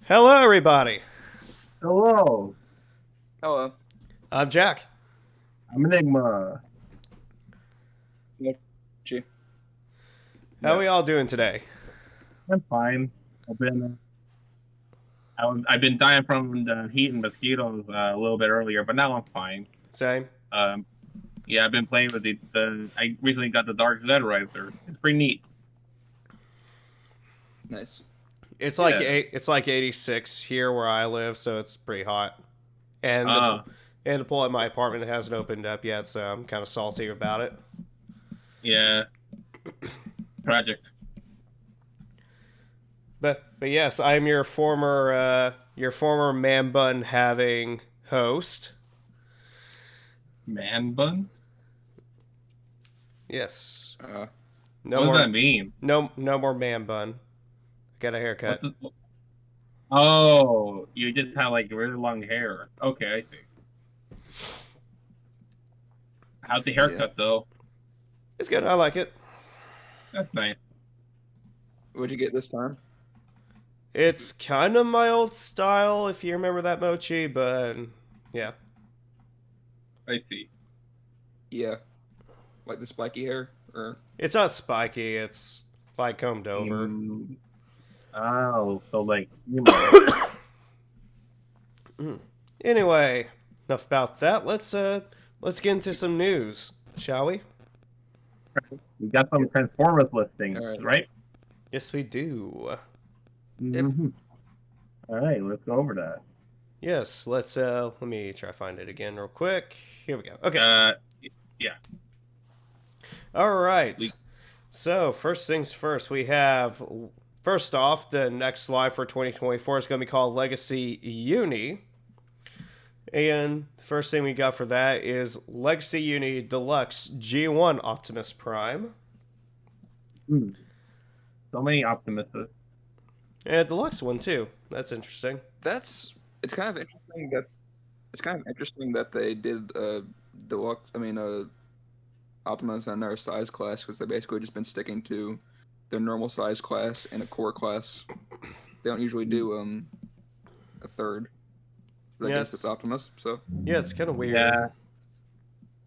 Hello, everybody. Hello, Hello. I'm Jack. I'm Enigma. G. How are we all doing today? I'm fine. I've been dying from the heat and mosquitoes a little bit earlier, but now I'm fine. Same. Yeah, I've been playing with the. I recently got the Dark Zed Riser. It's pretty neat. Nice. It's like 86 here where I live, so it's pretty hot. And the pool at my apartment hasn't opened up yet, so I'm kind of salty about it. Yeah. Tragic. But yes, I'm your former man bun having host. Man bun? Yes. No what does that mean? No more man bun. Got a haircut. Oh, you just have like really long hair. Okay, I see. How's the haircut though? It's good. I like it. That's nice. What'd you get this time? It's kind of my old style, if you remember that Mochi, but yeah. I see. Yeah. Like the spiky hair? Or It's not spiky, it's like combed over. Oh, so like, Anyway, enough about that. Let's get into some news, shall we? We got some Transformers listings, right? Yes, we do. Mm-hmm. All right, let's go over that. Yes, let's let me try to find it again real quick. Here we go. Okay. Yeah. All right. So, first things first, we have first off, the next live for 2024 is going to be called Legacy Uni. And the first thing we got for that is Legacy Uni Deluxe G1 Optimus Prime. So many Optimuses. And a deluxe one too. That's interesting. it's kind of interesting that they did deluxe. Optimus and their size class, because they've basically just been sticking to their normal size class and a core class. They don't usually do a third. But I guess it's Optimus. So yeah, it's kind of weird. Yeah.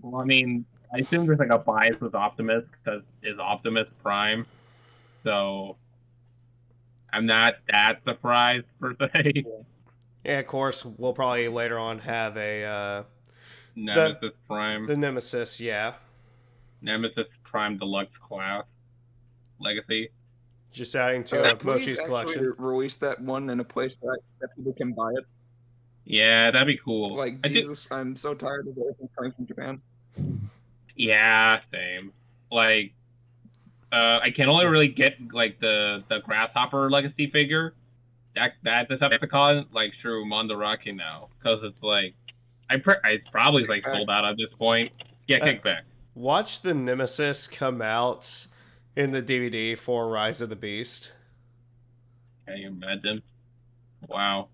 Well, I mean, I assume there's like a bias with Optimus because it's Optimus Prime, so I'm not that surprised per se. Yeah, of course, we'll probably later on have a Nemesis Prime. The Nemesis, yeah. Nemesis Prime Deluxe Class Legacy. Just adding to Mochi's collection. Release that one in a place that people can buy it. Yeah, that'd be cool. Like, Jesus, I'm so tired of everything coming from Japan. Yeah, same. Like, I can only really get like the Grasshopper Legacy figure. That Decepticon, like, through Mandarake now, because it's like it's probably like sold out at this point. Yeah, kickback. Watch the Nemesis come out in the DVD for Rise of the Beast. Can you imagine? Wow.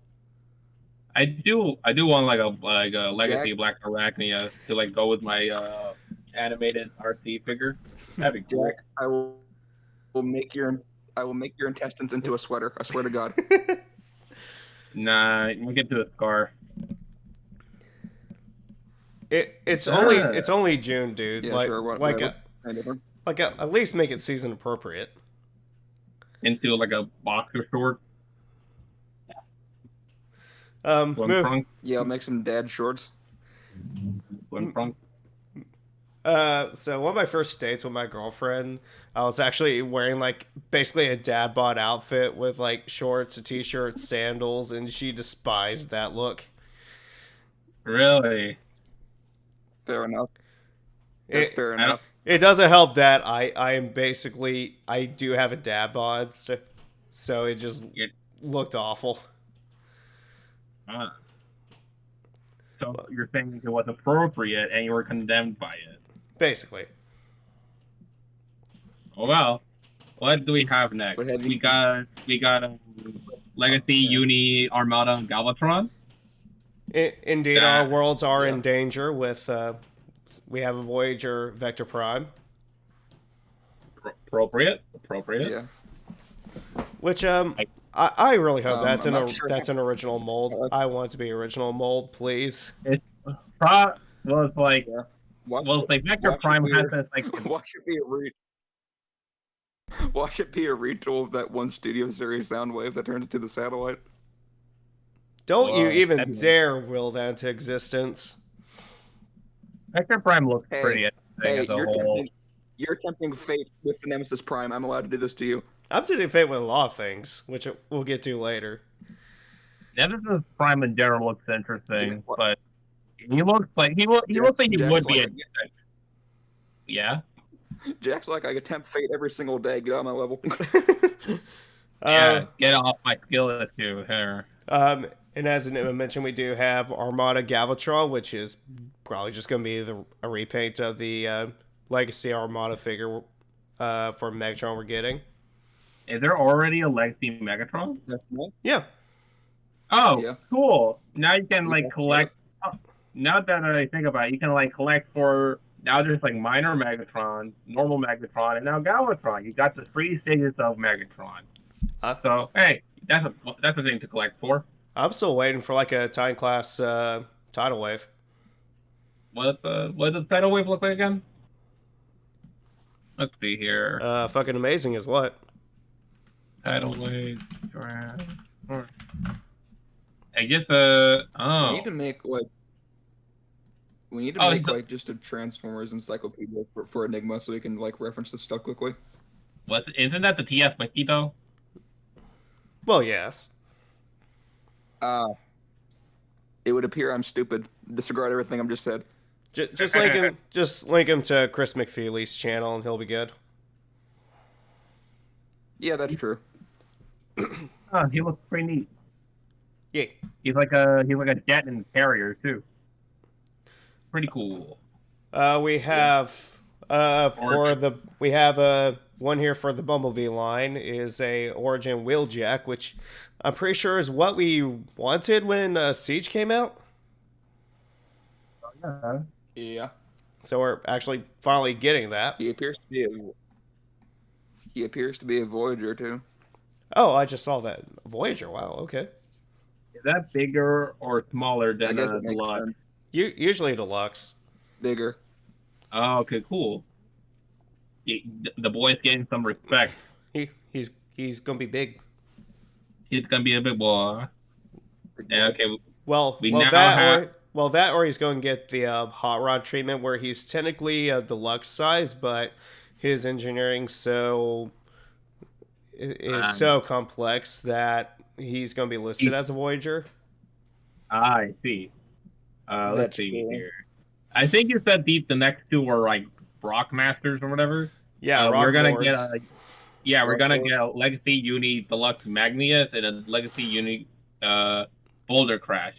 I do want like a Legacy Black Arachnia to like go with my animated RC figure. That'd be Jack, I will make your intestines into a sweater. I swear to God. Nah, we'll get to the scar. It's only June, dude. Yeah, sure. At least make it season appropriate. Into like a boxer short. Yeah, I'll make some dad shorts. So one of my first dates with my girlfriend, I was actually wearing like basically a dad bod outfit with like shorts, a t-shirt, sandals, and she despised that look. Really? Fair enough. That's fair enough. It doesn't help that I do have a dad bod, so it just looked awful. So you're saying it was appropriate and you were condemned by it? Basically. Oh well. What do we have next? We got Legacy, Uni, Armada, and Galvatron. Indeed, our worlds are in danger with we have a Voyager Vector Prime. Appropriate. Yeah. Which I really hope I'm not sure. that's an original mold. I want it to be original mold, please. It's well, it's like Yeah. Watch well, it's like Vector watch it Prime be has a- this like watch it be a watch it be a retool of that one Studio Series Soundwave that turned into the satellite. Don't you Whoa, even that'd be- dare will that into existence. Vector Prime looks Hey, pretty Hey, as a whole. you're tempting fate with the Nemesis Prime. I'm allowed to do this to you. I'm sitting fate with a lot of things, which we'll get to later. Nemesis Prime in general looks interesting, Yeah. but he looks like he looks like he Jack's would be like- a yeah. Jack's like, I tempt fate every single day. Get on my level. Yeah, get off my skill too here. And as I mentioned, we do have Armada Galvatron, which is probably just going to be a repaint of the Legacy Armada figure for Megatron we're getting. Is there already a Legacy Megatron? Yeah. Oh, Yeah. cool. Now you can like Yeah. collect. Now that I think about it, you can like collect for now. There's like minor Megatron, normal Megatron, and now Galvatron. You got the 3 stages of Megatron. So hey, that's a thing to collect for. I'm still waiting for like a Time Class tidal wave. What does the tidal wave look like again? Let's see here. Fucking amazing is what? Tidal wave. I guess We need to make like just a Transformers encyclopedia for Enigma so we can like reference this stuff quickly. Isn't that the TF wiki though? Well, yes. It would appear I'm stupid. Disregard everything I've just said. Just link him to Chris McFeely's channel and he'll be good. Yeah, that's true. Oh, he looks pretty neat. Yeah. He's like a jet and carrier too. Pretty cool. We have one here for the Bumblebee line is a Origin Wheeljack, which I'm pretty sure is what we wanted when Siege came out. Yeah. So we're actually finally getting that. He appears to be a Voyager too. Oh, I just saw that. Voyager, wow, okay. Is that bigger or smaller I than guess a it makes deluxe? sense. Usually deluxe. Bigger. Oh, okay, cool. The boy's getting some respect. He's gonna be big. He's gonna be a big boy. Yeah, okay. Well, We well now that have- or he's going to get the hot rod treatment where he's technically a deluxe size, but his engineering is so complex that he's going to be listed as a Voyager. I see. Let's That's see cool. here. I think you said the next two are like Rock Masters or whatever. Yeah, we're gonna Lords. we're gonna get a Legacy Uni Deluxe Magnius and a Legacy Uni Boulder Crash,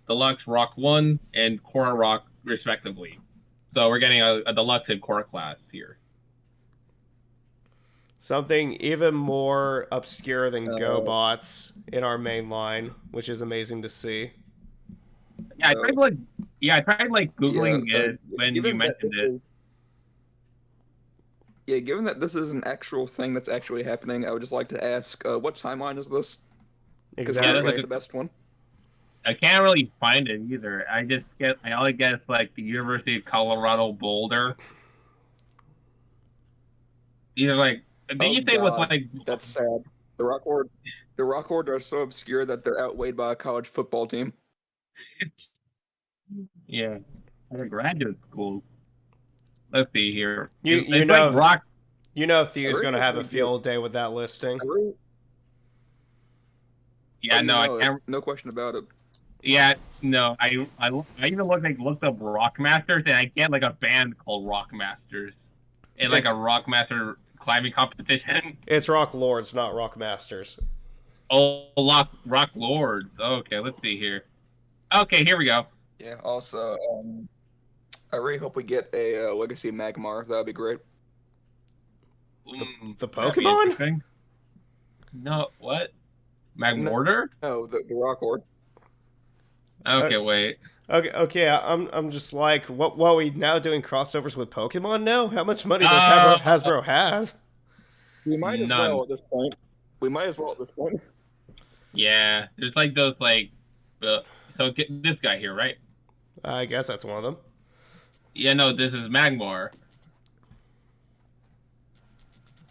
Deluxe Rock 1 and Korra Rock respectively. So we're getting a Deluxe and Korra class here. Something even more obscure than GoBots in our main line, which is amazing to see. Yeah, I tried googling it when you given that mentioned this it. is- Yeah, given that this is an actual thing that's actually happening, I would just like to ask, what timeline is this? Because Exactly. that's that's the best one. I can't really find it either. I only guess like the University of Colorado Boulder. These are like. Did Oh, you say it was God. like? That's sad. The Rock Horde are so obscure that they're outweighed by a college football team. Yeah, at a graduate school. Let's see here. You It's know- like Rock. You know Theo's I going to really have a think field day with that listing. Yeah, no, I can't. No question about it. Yeah, no, I even looked up Rock Masters and I get like a band called Rock Masters, and like It's- a Rock Master climbing competition. It's Rock Lords, not Rock Masters. Oh, Rock Lords. Okay, let's see here. Okay, here we go. Yeah. Also, I really hope we get a Legacy Magmar. That'd be great. The That'd be Pokemon? interesting. No, what? Magmortar? No, the Rock Horde. Okay, wait. Okay. I'm just like, what are we now doing crossovers with Pokemon now? How much money does Hasbro have? We might as None. well at this point. We might as well at this point. Yeah, there's like those like, so get this guy here, right? I guess that's one of them. Yeah, no, this is Magmar.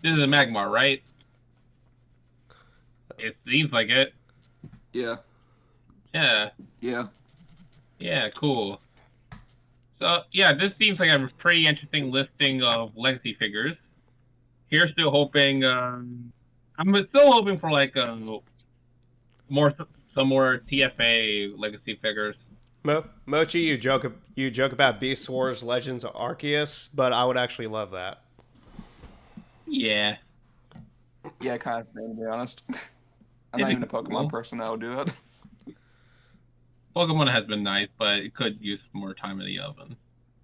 This is a Magmar, right? It seems like it. Yeah. Yeah. Yeah. Yeah, cool. So, yeah, this seems like a pretty interesting listing of legacy figures. Here's still hoping, I'm still hoping for like some more TFA legacy figures. Mochi, you joke about Beast Wars Legends of Arceus, but I would actually love that. Yeah. Yeah, kind of same, to be honest. I'm not even a Pokemon person that would do that. Pokemon has been nice, but it could use more time in the oven.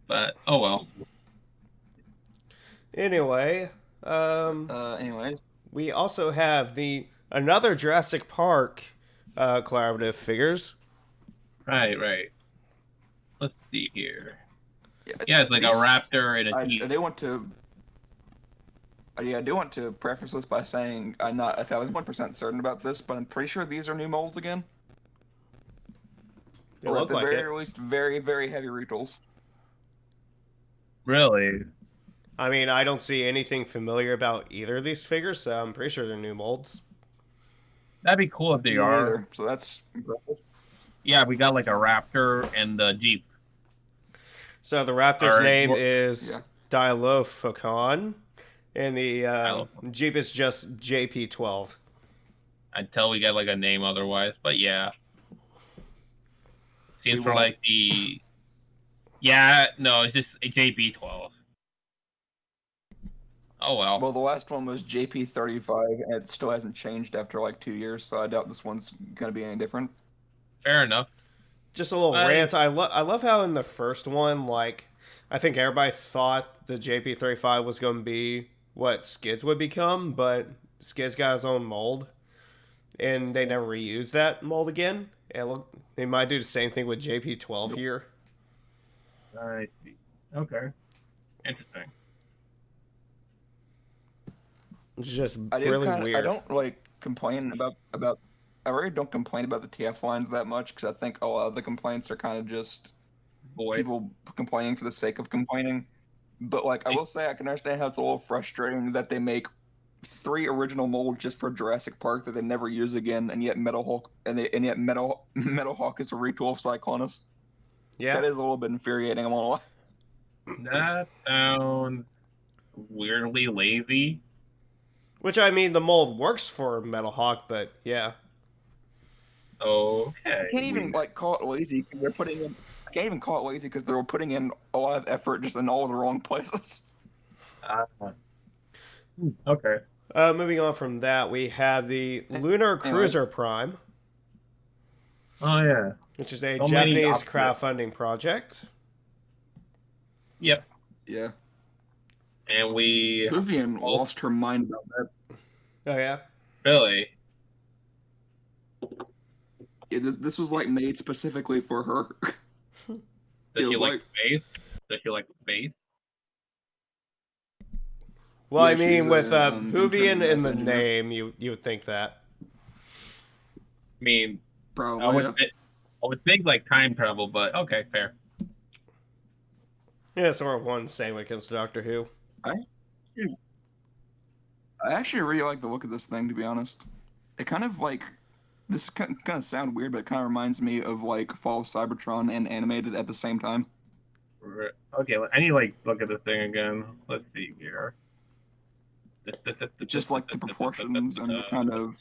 But, oh well. Anyway, Anyways. we also have another Jurassic Park collaborative figures. Right. Let's see here. Yeah, it's like a raptor and a teeth. I do want to preface this by saying I was 1% certain about this, but I'm pretty sure these are new molds again. They or look at the like very least, very, very heavy retools. Really? I mean, I don't see anything familiar about either of these figures, so I'm pretty sure they're new molds. That'd be cool if they are. Either, so that's impressive. Yeah, we got like a raptor and the Jeep. So the raptor's name is Dilophocan, and the Jeep is just JP12. Until we get like a name otherwise, but yeah. Seems for like the... Yeah, no, it's just a JP12. Oh well. Well, the last one was JP35, and it still hasn't changed after like 2 years, so I doubt this one's gonna be any different. Fair enough. Just a little rant. I love how in the first one, like, I think everybody thought the JP35 was going to be what Skids would become, but Skids got his own mold, and they never reused that mold again. And they might do the same thing with JP12 here. I see. Okay. Interesting. It's just really weird. I don't like complain about. I really don't complain about the TF lines that much because I think a lot of the complaints are kind of just people complaining for the sake of complaining. But like, I will say, I can understand how it's a little frustrating that they make 3 original molds just for Jurassic Park that they never use again, and yet Metal Hulk Metal Hawk is a retool of Cyclonus. Yeah, that is a little bit infuriating. I'm gonna lie. That sounds weirdly lazy. Which, I mean, the mold works for Metal Hawk, but yeah. Okay. I can't even call it lazy because they're putting in. I can't even call it lazy because they're putting in a lot of effort just in all the wrong places. Okay. Moving on from that, we have the Lunar Cruiser Prime. Oh yeah. Which is a Japanese crowdfunding project. Yep. Yeah. And Vivian lost her mind about that. Oh yeah. Really? Yeah, this was like made specifically for her. Does she like space? Does she like space? Well, yeah, I mean, with Vivian in the name, you would think that. I mean, probably. I would think like time travel, but okay, fair. Yeah, it's sort of one same when it comes to Doctor Who. I actually really like the look of this thing, to be honest. It kind of like, this kind of sound weird, but it kind of reminds me of like Fall of Cybertron and animated at the same time. Okay, I need to look at this thing again. Let's see here. Just like the proportions and the kind of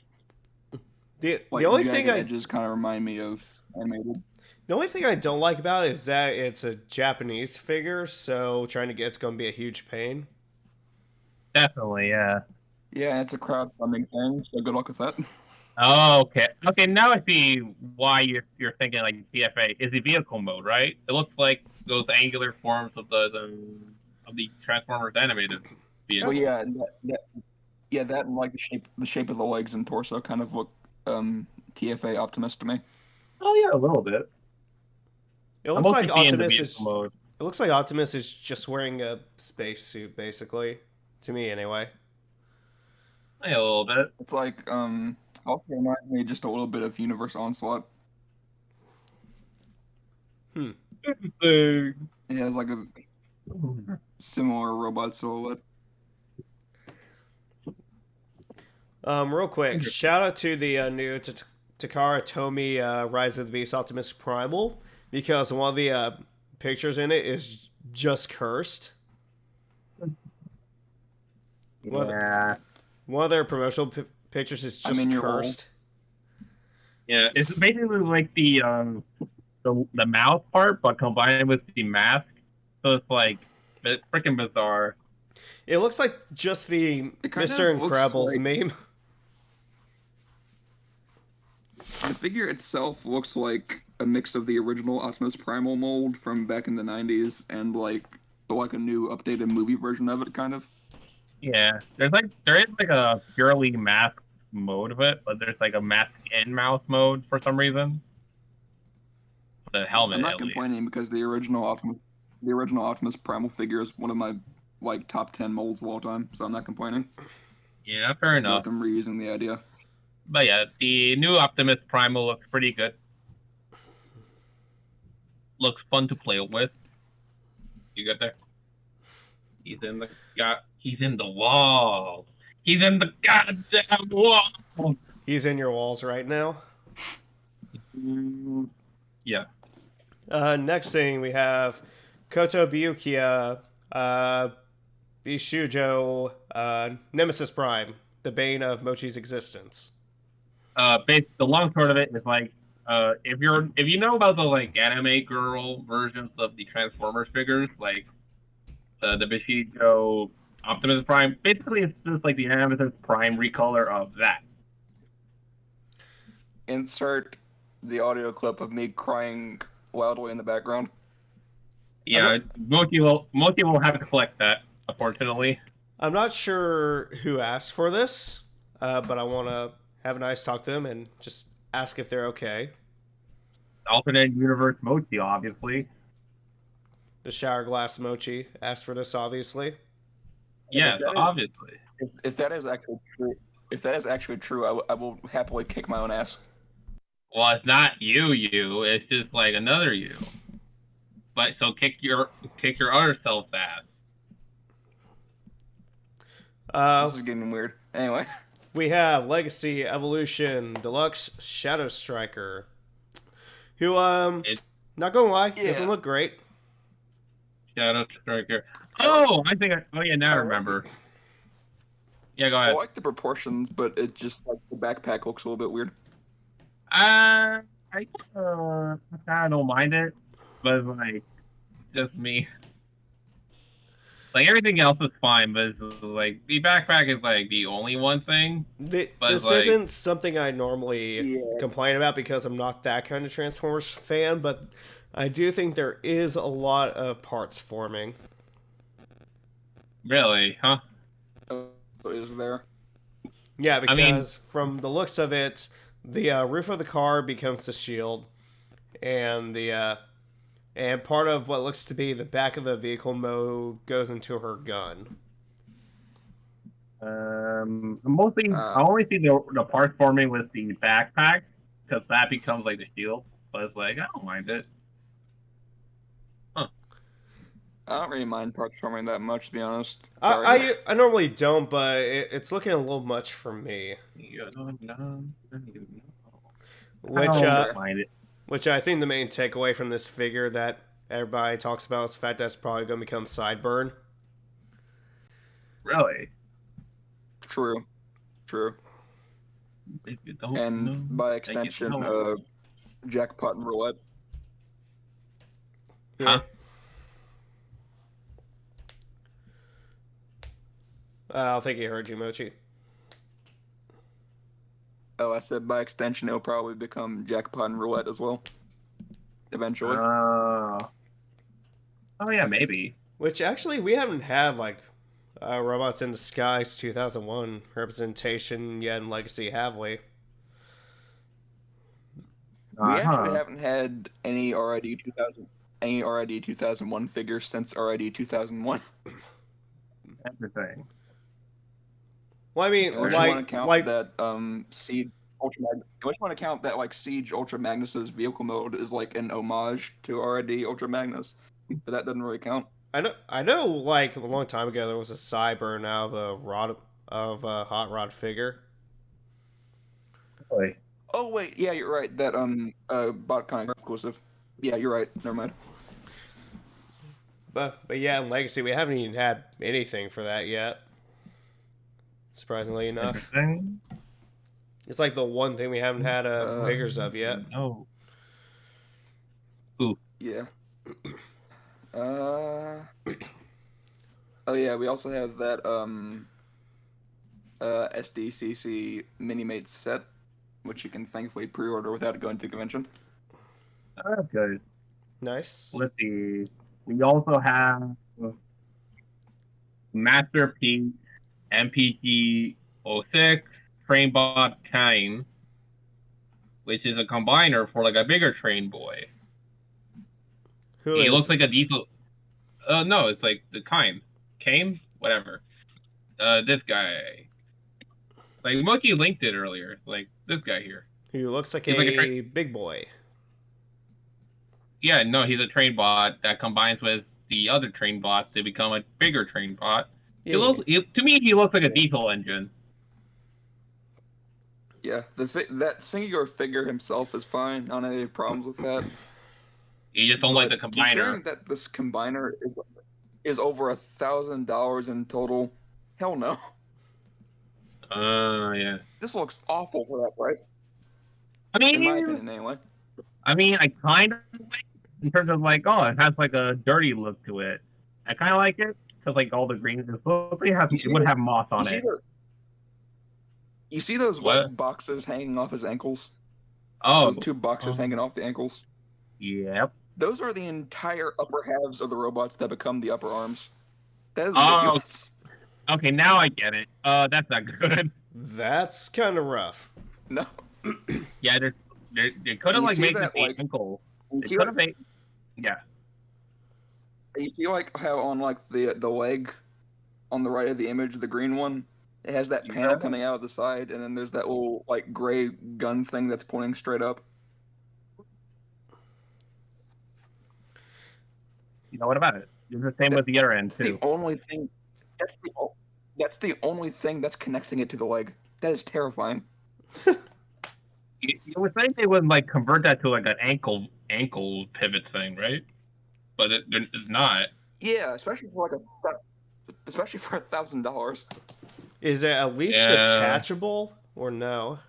the only thing edges kind of remind me of animated. The only thing I don't like about it is that it's a Japanese figure, so trying to get it's going to be a huge pain. Definitely, yeah. Yeah, it's a crowdfunding thing, so good luck with that. Oh, okay. Okay, now I see why you're thinking like TFA is the vehicle mode, right? It looks like those angular forms of the Transformers animated vehicle. Well, yeah, that and like the shape of the legs and torso kind of look TFA Optimus to me. Oh yeah, a little bit. It looks like Optimus is. Mode. It looks like Optimus is just wearing a spacesuit, basically, to me anyway. A little bit. It's like also reminds me just a little bit of Universe Onslaught. It has like a similar robot silhouette. Real quick, shout out to the new Takara Tomy Rise of the Beast Optimus Primal, because one of the pictures in it is just cursed. Yeah. One of their promotional pictures is just cursed. Yeah, it's basically like the mouth part, but combined with the mask. So it's like it's freaking bizarre. It looks like just the Mr. Incredible's meme. The figure itself looks like a mix of the original Optimus Primal mold from back in the 90s and like a new updated movie version of it, kind of. Yeah, there is like a purely mask mode of it, but there's like a mask and mouse mode for some reason. The helmet. I'm not complaining because the original Optimus Primal figure is one of my like top 10 molds of all time, so I'm not complaining. Yeah, fair enough. I'm reusing the idea. But yeah, the new Optimus Primal looks pretty good. Looks fun to play with. You get there? He's in the wall. He's in the goddamn wall. He's in your walls right now. Yeah. Next thing we have Koto Byukia, Bishujo, Nemesis Prime, the bane of Mochi's existence. The long short of it is like, if you know about the like anime girl versions of the Transformers figures, like the Bishijo Optimus Prime, basically it's just like the Nemesis Prime recolor of that. Insert the audio clip of me crying wildly in the background. Yeah, Mochi will have to collect that, unfortunately. I'm not sure who asked for this, but I want to have a nice talk to them and just ask if they're okay. Alternate universe Mochi, obviously. The shower glass Mochi asked for this, obviously. Yes, obviously. If that is actually true, I will happily kick my own ass. Well, it's not you. It's just like another you. But so kick your other self's ass. This is getting weird. Anyway, we have Legacy Evolution Deluxe Shadow Striker, who not gonna lie, doesn't look great. Shadow Striker. Oh, now I remember. Yeah, go ahead. I like the proportions, but it just like the backpack looks a little bit weird. I don't mind it, but it's like just me. Like everything else is fine, but it's like the backpack is like the only one thing. This isn't something I normally complain about because I'm not that kind of Transformers fan, but I do think there is a lot of parts forming. Really? Huh? Is there? Yeah, because from the looks of it, the roof of the car becomes the shield, and and part of what looks to be the back of the vehicle mode goes into her gun. Mostly, I only see the parts forming with the backpack, because that becomes like the shield. But it's like I don't mind it. I don't really mind parts forming that much, to be honest. I normally don't, but it's looking a little much for me. Which I think the main takeaway from this figure that everybody talks about is the fact that it's probably going to become Sideburn. Really? True. And by extension, Jackpot and Roulette. Yeah. Huh? I don't think he heard you, Mochi. Oh, I said by extension, it'll probably become Jackpot and Roulette as well. Eventually. Oh, yeah, maybe. Which, actually, we haven't had, like, Robots in Disguise 2001 representation yet in Legacy, have we? We actually haven't had any RID 2001 figures since RID 2001. That's the thing. Well, I mean, Unless you want to count that Siege Ultra Magnus. Unless you want to count that like Siege Ultra Magnus's vehicle mode is like an homage to RID Ultra Magnus, but that doesn't really count. I know. Like a long time ago, there was a Cyber now of a hot rod figure. Really? Oh wait, yeah, you're right. That BotCon exclusive. Yeah, you're right. Never mind. But yeah, in Legacy, we haven't even had anything for that yet. Surprisingly enough, it's like the one thing we haven't had figures of yet. Oh. Ooh. Yeah. Oh yeah, we also have that SDCC Minimate set, which you can thankfully pre-order without going to the convention. That's good. Nice. Let's see. We also have Masterpiece MPG 06 Trainbot Kine, which is a combiner for like a bigger train boy. He looks like a diesel. No, it's like the Kane, whatever. This guy. Like Monkey linked it earlier. Like this guy here. He looks like a big boy. Yeah, no, he's a train bot that combines with the other train bots to become a bigger train bot. Yeah. To me, he looks like a diesel engine. Yeah, that singular figure himself is fine. I don't have any problems with that. You just don't like the combiner. Considering that this combiner is over $1,000 in total, hell no. Yeah. This looks awful for that price. I mean, in my opinion, anyway. I mean, I kind of like it in terms of like, oh, it has like a dirty look to it. I kind of like it because like all the greens it would have moss on it. You see those white boxes hanging off his ankles? Oh, those two boxes hanging off the ankles. Yep. Those are the entire upper halves of the robots that become the upper arms. That is ridiculous. Okay, now I get it. That's not good. That's kind of rough. No. Yeah, they could have like made the ankle. They could have made. Yeah. You feel like how on like the leg on the right of the image, the green one, it has that panel coming out of the side, and then there's that little like gray gun thing that's pointing straight up. You know what about it? It's the same with the other end too. The only thing. That's the only thing that's connecting it to the leg. That is terrifying. You would think they would like convert that to like an ankle pivot thing, right? But it's not. Yeah, especially for $1,000. Is it at least detachable or no?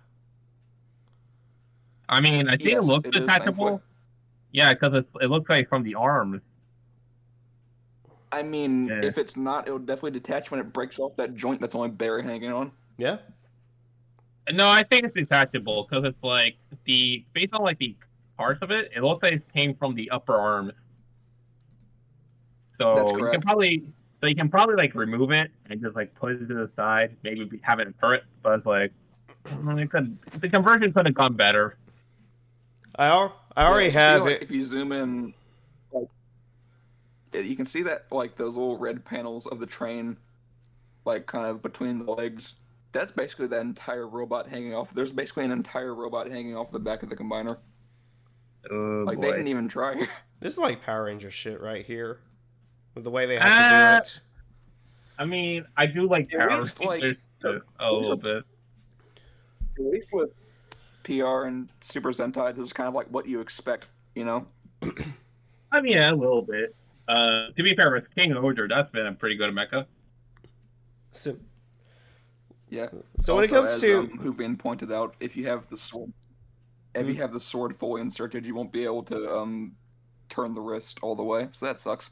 I mean, I think it looks detachable. Yeah, because it looks like from the arms. I mean, if it's not, it'll definitely detach when it breaks off that joint that's only barely hanging on. Yeah. No, I think it's detachable because it's like based on like the parts of it, it looks like it came from the upper arms. So that's correct. you can probably like remove it and just like put it to the side, maybe have it in turret. But it's like the conversion could have gone better. I already have it. If you zoom in, like, you can see that like those little red panels of the train, like kind of between the legs. That's basically that entire robot hanging off. There's basically an entire robot hanging off the back of the combiner. Oh, like, boy. They didn't even try. This is like Power Ranger shit right here. With the way they have to do it. I mean, I do like Power Rangers a little bit. At least with PR and Super Sentai, this is kind of like what you expect, you know? I mean, yeah, a little bit. To be fair, with King Odor, that's been a pretty good mecha. Yeah. So also, when it comes to Hoovian pointed out, if you have the sword, you have the sword fully inserted, you won't be able to turn the wrist all the way. So that sucks.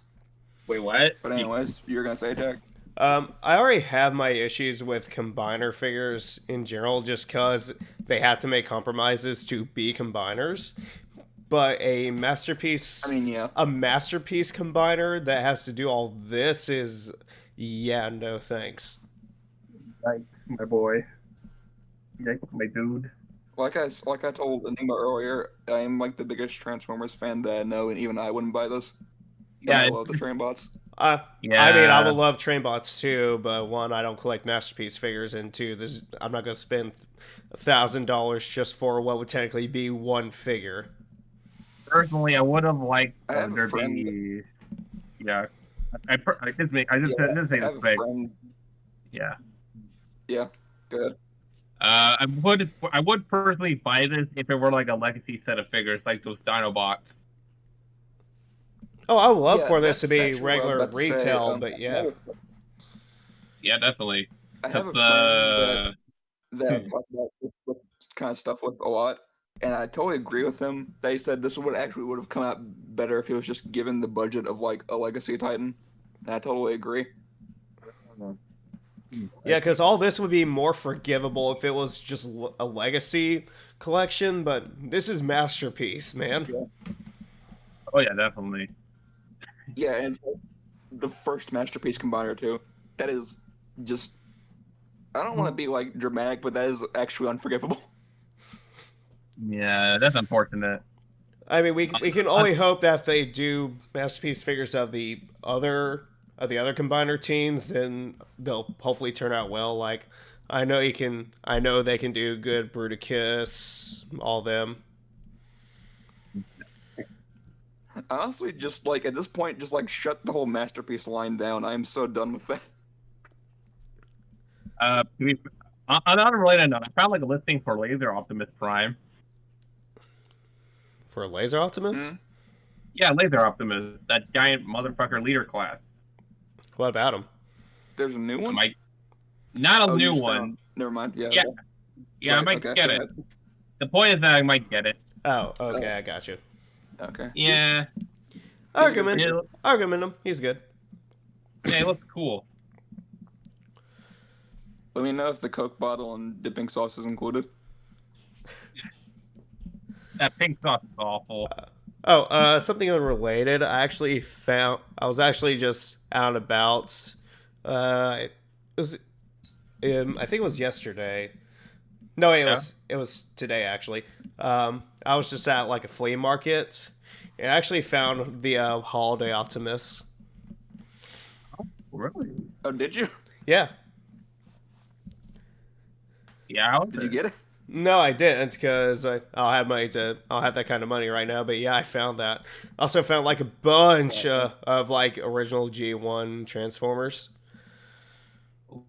Wait, what? But anyways, you're gonna say, Jack? I already have my issues with combiner figures in general, just because they have to make compromises to be combiners. But a masterpiece, a masterpiece combiner that has to do all this is, no thanks. Yikes, my boy. Yikes, my dude. Like I told Enigma earlier, I am like the biggest Transformers fan that I know, and even I wouldn't buy this. Yeah, I love the train bots. Yeah. I mean, I would love Trainbots too, but one, I don't collect Masterpiece figures, and two, I'm not going to spend $1,000 just for what would technically be one figure. Personally, I would have liked I have a there friend. be. Yeah. I just say this quick. Friend. Yeah. Yeah. Good. I would personally buy this if it were like a legacy set of figures, like those Dinobots. Oh, I would love Yeah, for this to that's be actually what I was regular about to say. retail, but yeah. Yeah, definitely. I have a Because, friend that I've talked about this kind of stuff with a lot, and I totally agree with him. They said this would have come out better if he was just given the budget of like a Legacy Titan, and I totally agree. Yeah, because all this would be more forgivable if it was just a legacy collection, but this is Masterpiece, man. Yeah. Oh yeah, definitely. Yeah, and it's like the first Masterpiece combiner too. That is just. I don't want to be like dramatic, but that is actually unforgivable. Yeah, that's unfortunate. I mean, we can only hope that if they do Masterpiece figures of the other combiner teams, then they'll hopefully turn out well. Like, I know they can do good Bruticus, all them. Honestly, just like at this point, just like shut the whole Masterpiece line down. I am so done with that. On a related note, I found like a listing for Laser Optimus Prime. For Laser Optimus? Mm-hmm. Yeah, Laser Optimus, that giant motherfucker leader class. What about him? There's a new one? Not a new one. Never mind. Yeah. Yeah, right, I might get it. The point is that I might get it. Oh, okay, I got you. Okay. Yeah. Argument him. He's good. Yeah, he looks cool. Let me know if the Coke bottle and dipping sauce is included. That pink sauce is awful. Something unrelated. I was actually just out and about. I think it was yesterday. No, it was today actually. I was just at like a flea market and I actually found the Holiday Optimus. Oh, really? Oh, did you? Yeah. Yeah. Did you get it? No, I didn't because I'll have that kind of money right now. But yeah, I found that. Also found like a bunch of like original G1 Transformers.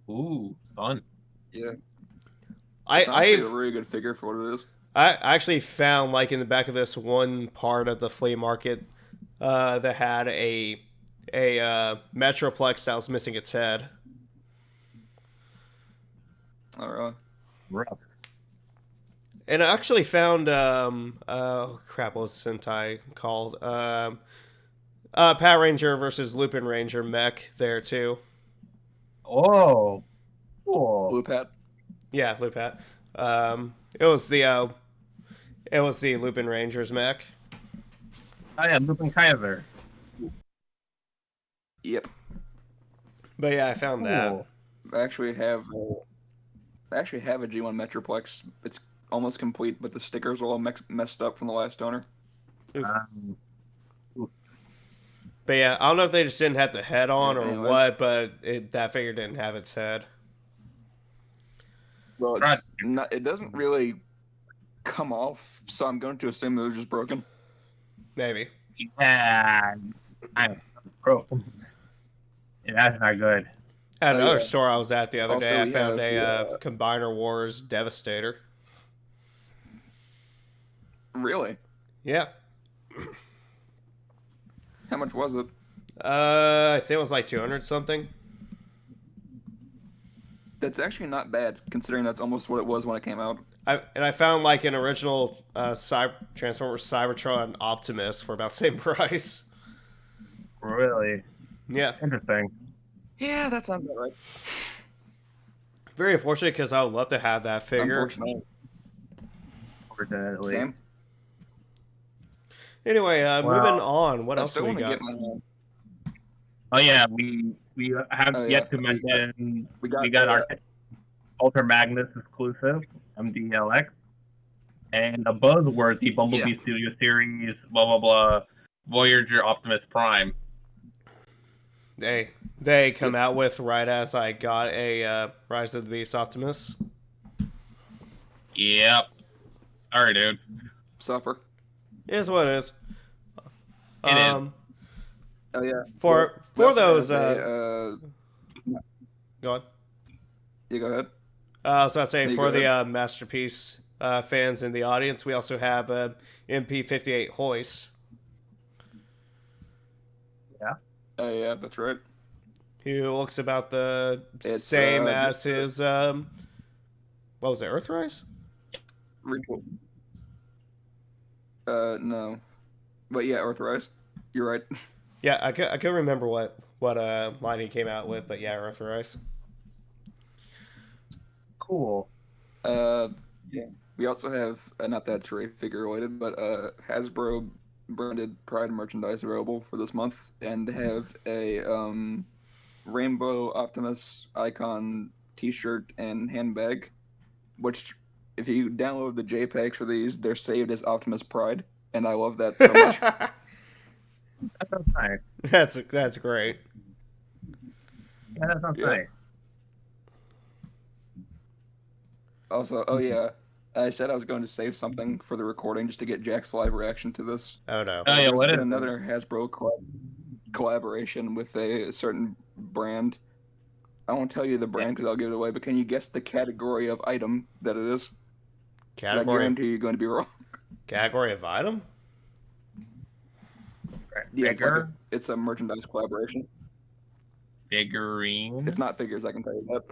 Ooh, fun. Yeah. I a really good figure for what it is. I actually found like in the back of this one part of the flea market that had a Metroplex that was missing its head. All right. Rough. And I actually found what was Sentai called? Power Ranger versus Lupin Ranger mech there too. Oh, cool. Blue Pat. Yeah, Lupat. It was the Lupin Rangers mech. Oh yeah, Lupin Kaiser. Yep. But yeah, I found that. I actually have a G1 Metroplex. It's almost complete, but the stickers are all messed up from the last owner. But yeah, I don't know if they just didn't have the head on or anyways. what, but that figure didn't have its head. Well, it doesn't really come off, so I'm going to assume it was just broken. Maybe. Yeah, yeah, that's not good. At another store I was at the other day, I we found have a Combiner Wars Devastator. Really? Yeah. How much was it? I think it was like 200 something. That's actually not bad, considering that's almost what it was when it came out. I found like an original Transformers Cybertron Optimus for about the same price. Really? Yeah. Interesting. Yeah, that sounds about right. Very unfortunate because I would love to have that figure. Unfortunately. Same. Anyway, moving on. What else do we got? Oh yeah, we have yet to mention we got our Ultra Magnus exclusive MDLX and a buzzworthy Bumblebee Studio Series blah blah blah Voyager Optimus Prime. they come out with right as I got a Rise of the Beast Optimus. Yep. All right, dude. Suffer. It is what it is. It is. Oh yeah. For those. Go Go on. You go ahead. I was about to say, You for go the Masterpiece fans in the audience, we also have MP58 Hoist. Yeah. Oh yeah, that's right. He looks about the It's, same as his, what was it, Earthrise? Ritual. No. But yeah, Earthrise. You're right. Yeah, I can't remember what line he came out with, but yeah, Earthrise. Cool. Yeah. We also have, not that it's really figure related, but Hasbro branded Pride merchandise available for this month, and they have a Rainbow Optimus Icon T-shirt and handbag, which, if you download the JPEGs for these, they're saved as Optimus Pride, and I love that so much. That sounds nice. That's great. Yeah, that sounds nice. Also, oh yeah, I said I was going to save something for the recording just to get Jack's live reaction to this. Oh no. Oh yeah, There's what been is another Hasbro collaboration with a certain brand. I won't tell you the brand because I'll give it away, but can you guess the category of item that it is? I guarantee you're going to be wrong. Category of item? Yeah, it's a merchandise collaboration. Figurine. It's not figures, I can tell you that.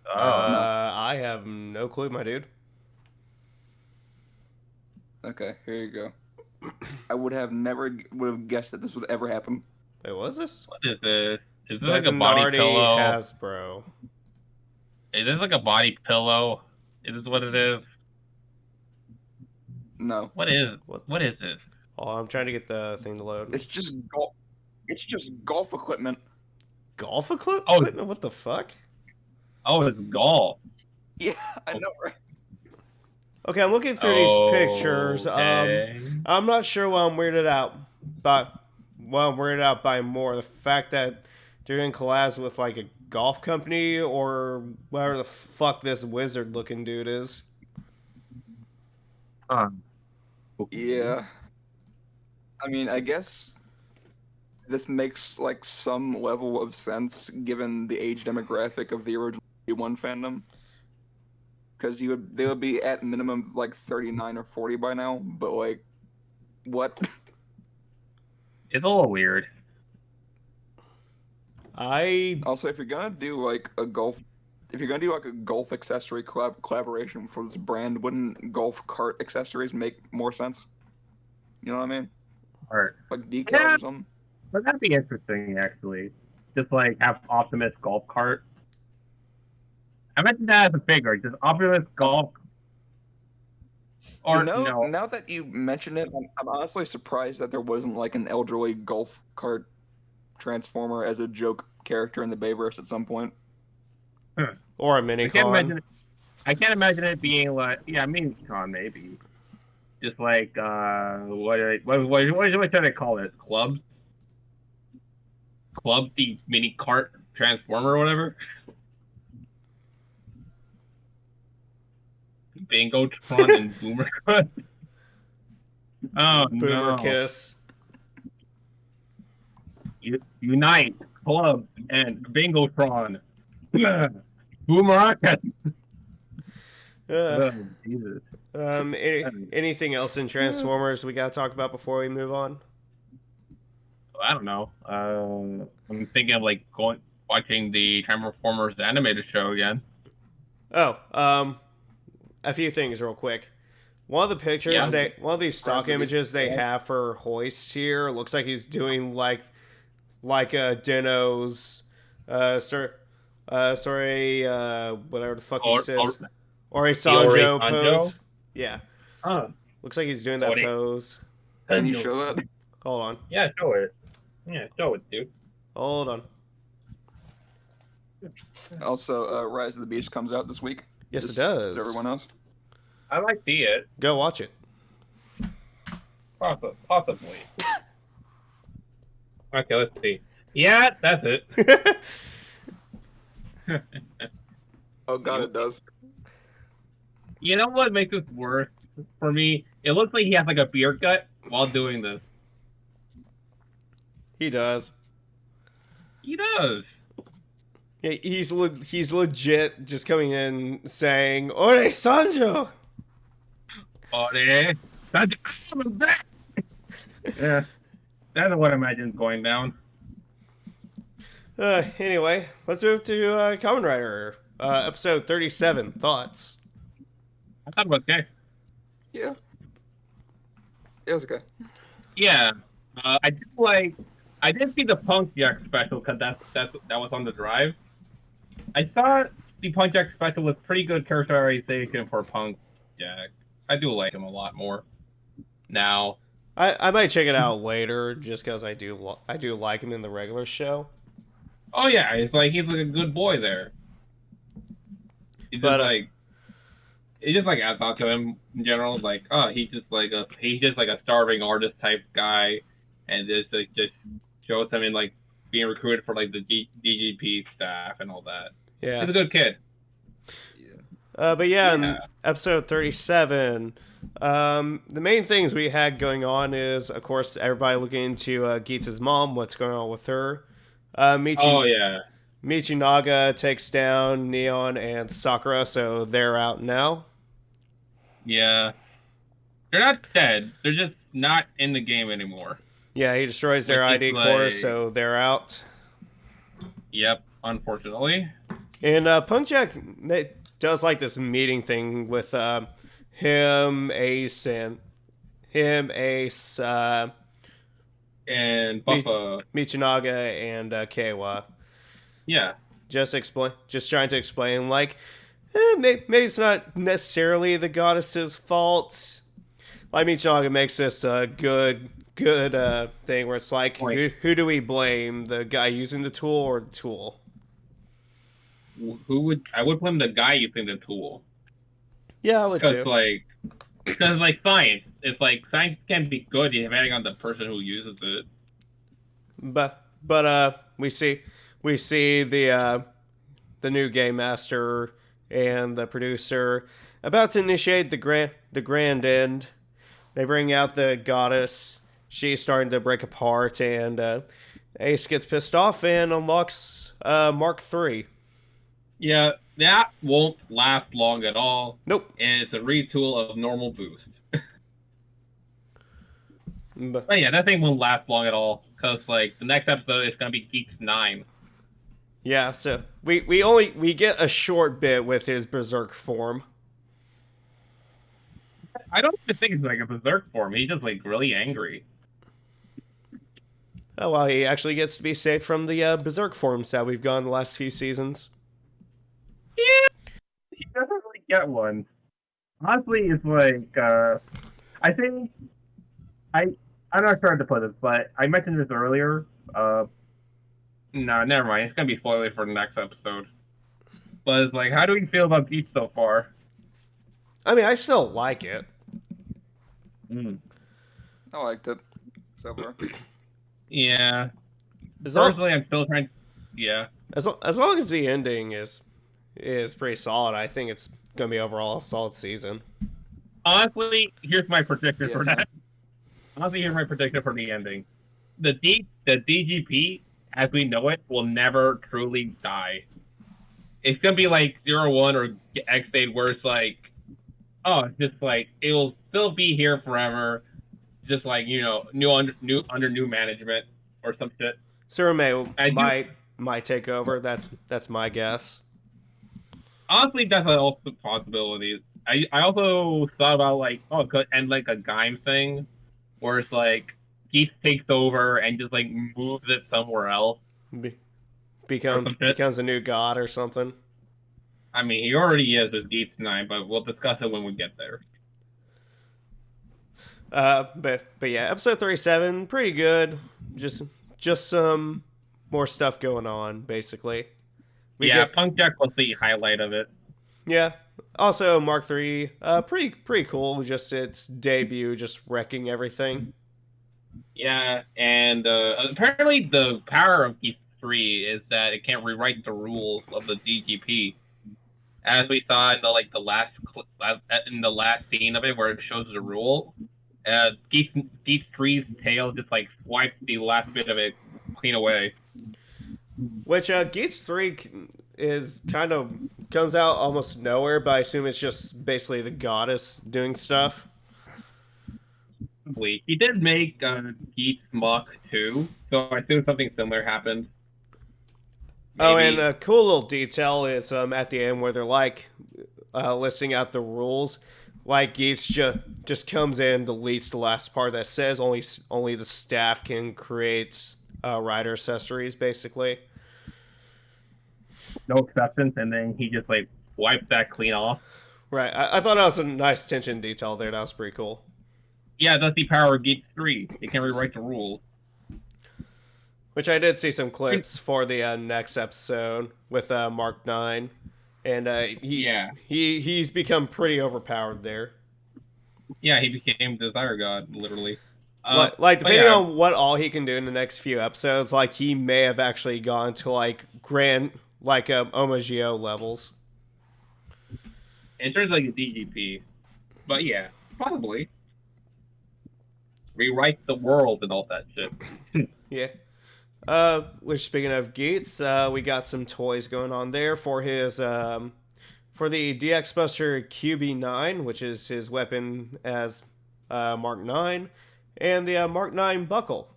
Oh, I have no clue, my dude. Okay, here you go. I would have guessed that this would ever happen. Wait, what is this? what is this? Is this like a body Bernardi pillow? Hasbro. Is this like a body pillow? Is this what it is? No, What is this? Oh, I'm trying to get the thing to load. it's just golf. It's just golf equipment. Golf equipment? Oh. What the fuck? Oh, it's golf. Yeah, I know, right? Okay, I'm looking through these pictures. Okay. I'm not sure why I'm weirded out by more the fact that they're doing collabs with like a golf company or whatever the fuck this wizard looking dude is. Yeah. I mean, I guess this makes like some level of sense given the age demographic of the original one fandom. Because they would be at minimum like 39 or 40 by now, but like, what? It's a little weird. Also, if you're gonna do like a golf accessory collaboration for this brand, wouldn't golf cart accessories make more sense? You know what I mean? Or Like decals or something. but that'd be interesting, actually. Just like have Optimus golf cart. I mentioned that as a figure, just Optimus golf. Or no. Now that you mention it, I'm honestly surprised that there wasn't like an elderly golf cart transformer as a joke character in the Bayverse at some point. Or a mini I can't imagine it being like, yeah, mini-con maybe. Just like what should I call it? Club the mini cart transformer or whatever. Bingotron and Boomer. Oh Boomer no! Kiss. Unite, Club, and Bingotron. Boomer. Oh, Jesus. Anything else in Transformers we gotta talk about before we move on? I don't know. I'm thinking of like watching the Transformers animated show again. Oh, a few things real quick. One of the pictures one of these stock images they have for Hoist here looks like he's doing like a Dino's whatever the fuck he says. Or a Sanjo pose. Yeah. Looks like he's doing that pose. Can you show that? Hold on. Yeah, show it. Yeah, show it, dude. Hold on. Also, Rise of the Beast comes out this week. Yes, it does. Does everyone else? I might see it. Go watch it. Possibly. Okay, let's see. Yeah, that's it. Oh god, it does. You know what makes this worse for me? It looks like he has like a beer gut while doing this. He does. He does. Yeah, he's legit just coming in saying, "Ore Sanjo." Ore, that's yeah, that's what I imagine going down. Anyway, let's move to Kamen Rider, episode 37. Thoughts? I thought it was okay. Yeah. It was okay. Yeah, I did see the Punk Jack special because that was on the drive. I thought the Punk Jack special was pretty good characterization for Punk Jack. I do like him a lot more now. I might check it out later just because I do like him in the regular show. Oh yeah, he's like a good boy there. He's just it just like adds on to him in general. Like, oh, he's just like a starving artist type guy, and just shows him in like being recruited for like the DGP staff and all that. Yeah, he's a good kid. But yeah, in episode 37, the main things we had going on is, of course, everybody looking into Geets' mom, what's going on with her. Michinaga takes down Neon and Sakura, so they're out now. Yeah. They're not dead. They're just not in the game anymore. Yeah, he destroys their ID core, so they're out. Yep, unfortunately. And Punk Jack does like this meeting thing with him, Ace, and Michinaga, and Keiwa. Yeah. Just trying to explain, like, maybe it's not necessarily the goddess's fault. Like, Michinaga makes this good thing where it's like, who do we blame? The guy using the tool or the tool? I would blame the guy using the tool. Yeah, I would too. Because science, it's like science can be good depending on the person who uses it. But we see the new game master and the producer about to initiate the grand end. They bring out the goddess. She's starting to break apart, and Ace gets pissed off and unlocks Mark III. Yeah, that won't last long at all. Nope. And it's a retool of normal boost. But yeah, that thing won't last long at all. Because, like, the next episode is going to be Geeks 9. Yeah, so we get a short bit with his berserk form. I don't even think it's like a berserk form. He's just, like, really angry. Oh, well, he actually gets to be saved from the berserk forms that we've gone the last few seasons. Yeah, he doesn't really get one. Honestly, it's like, I think, I'm not sure how to put this, but I mentioned this earlier. No, never mind. It's going to be spoiler for the next episode. But it's like, how do we feel about Geeks so far? I mean, I still like it. I liked it so far. Yeah. Personally, I'm still trying. Yeah. As long as the ending is pretty solid, I think it's gonna be overall a solid season. Honestly, here's my prediction for that. Honestly, here's my prediction for the ending. The DGP, as we know it, will never truly die. It's gonna be like 01 or X8, where it's like, oh, just like it will still be here forever, just like, you know, under new management or some shit. Surame might take over. That's my guess. Honestly, that's also a possibility. I also thought about like, oh, could end like a Gaim thing, where it's like Geese takes over and just like moves it somewhere else. Becomes a new god or something. I mean, he already is with Geese 9, but we'll discuss it when we get there. But yeah, episode 37, pretty good. Just some more stuff going on, basically. Punk Jack was the highlight of it. Yeah. Also, Mark III, pretty cool. Just its debut, just wrecking everything. Yeah, and apparently the power of Geats 3 is that it can rewrite the rules of the DGP, as we saw in the last scene of it where it shows the rule. Geats 3's tail just like swipes the last bit of it clean away. Which Geats 3 is kind of comes out almost nowhere, but I assume it's just basically the goddess doing stuff. He did make Geats Mach 2, so I assume something similar happened. Maybe. Oh, and a cool little detail is at the end where they're like listing out the rules. Like Geats just comes in, deletes the last part that says only the staff can create rider accessories, basically. No acceptance, and then he just like wipes that clean off. Right. I thought that was a nice attention detail there. That was pretty cool. Yeah, that's the power of Geats 3. It can rewrite the rules. Which I did see some clips for the next episode with Mark 9. And he's become pretty overpowered there. Yeah, he became Desire God, literally. Depending on what all he can do in the next few episodes, like he may have actually gone to like Omagio levels. In terms of like a DGP. But yeah, probably. Rewrite the world and all that shit. Yeah. Which speaking of Geats, we got some toys going on there for his for the DX Buster QB9, which is his weapon as Mark 9, and the Mark 9 buckle.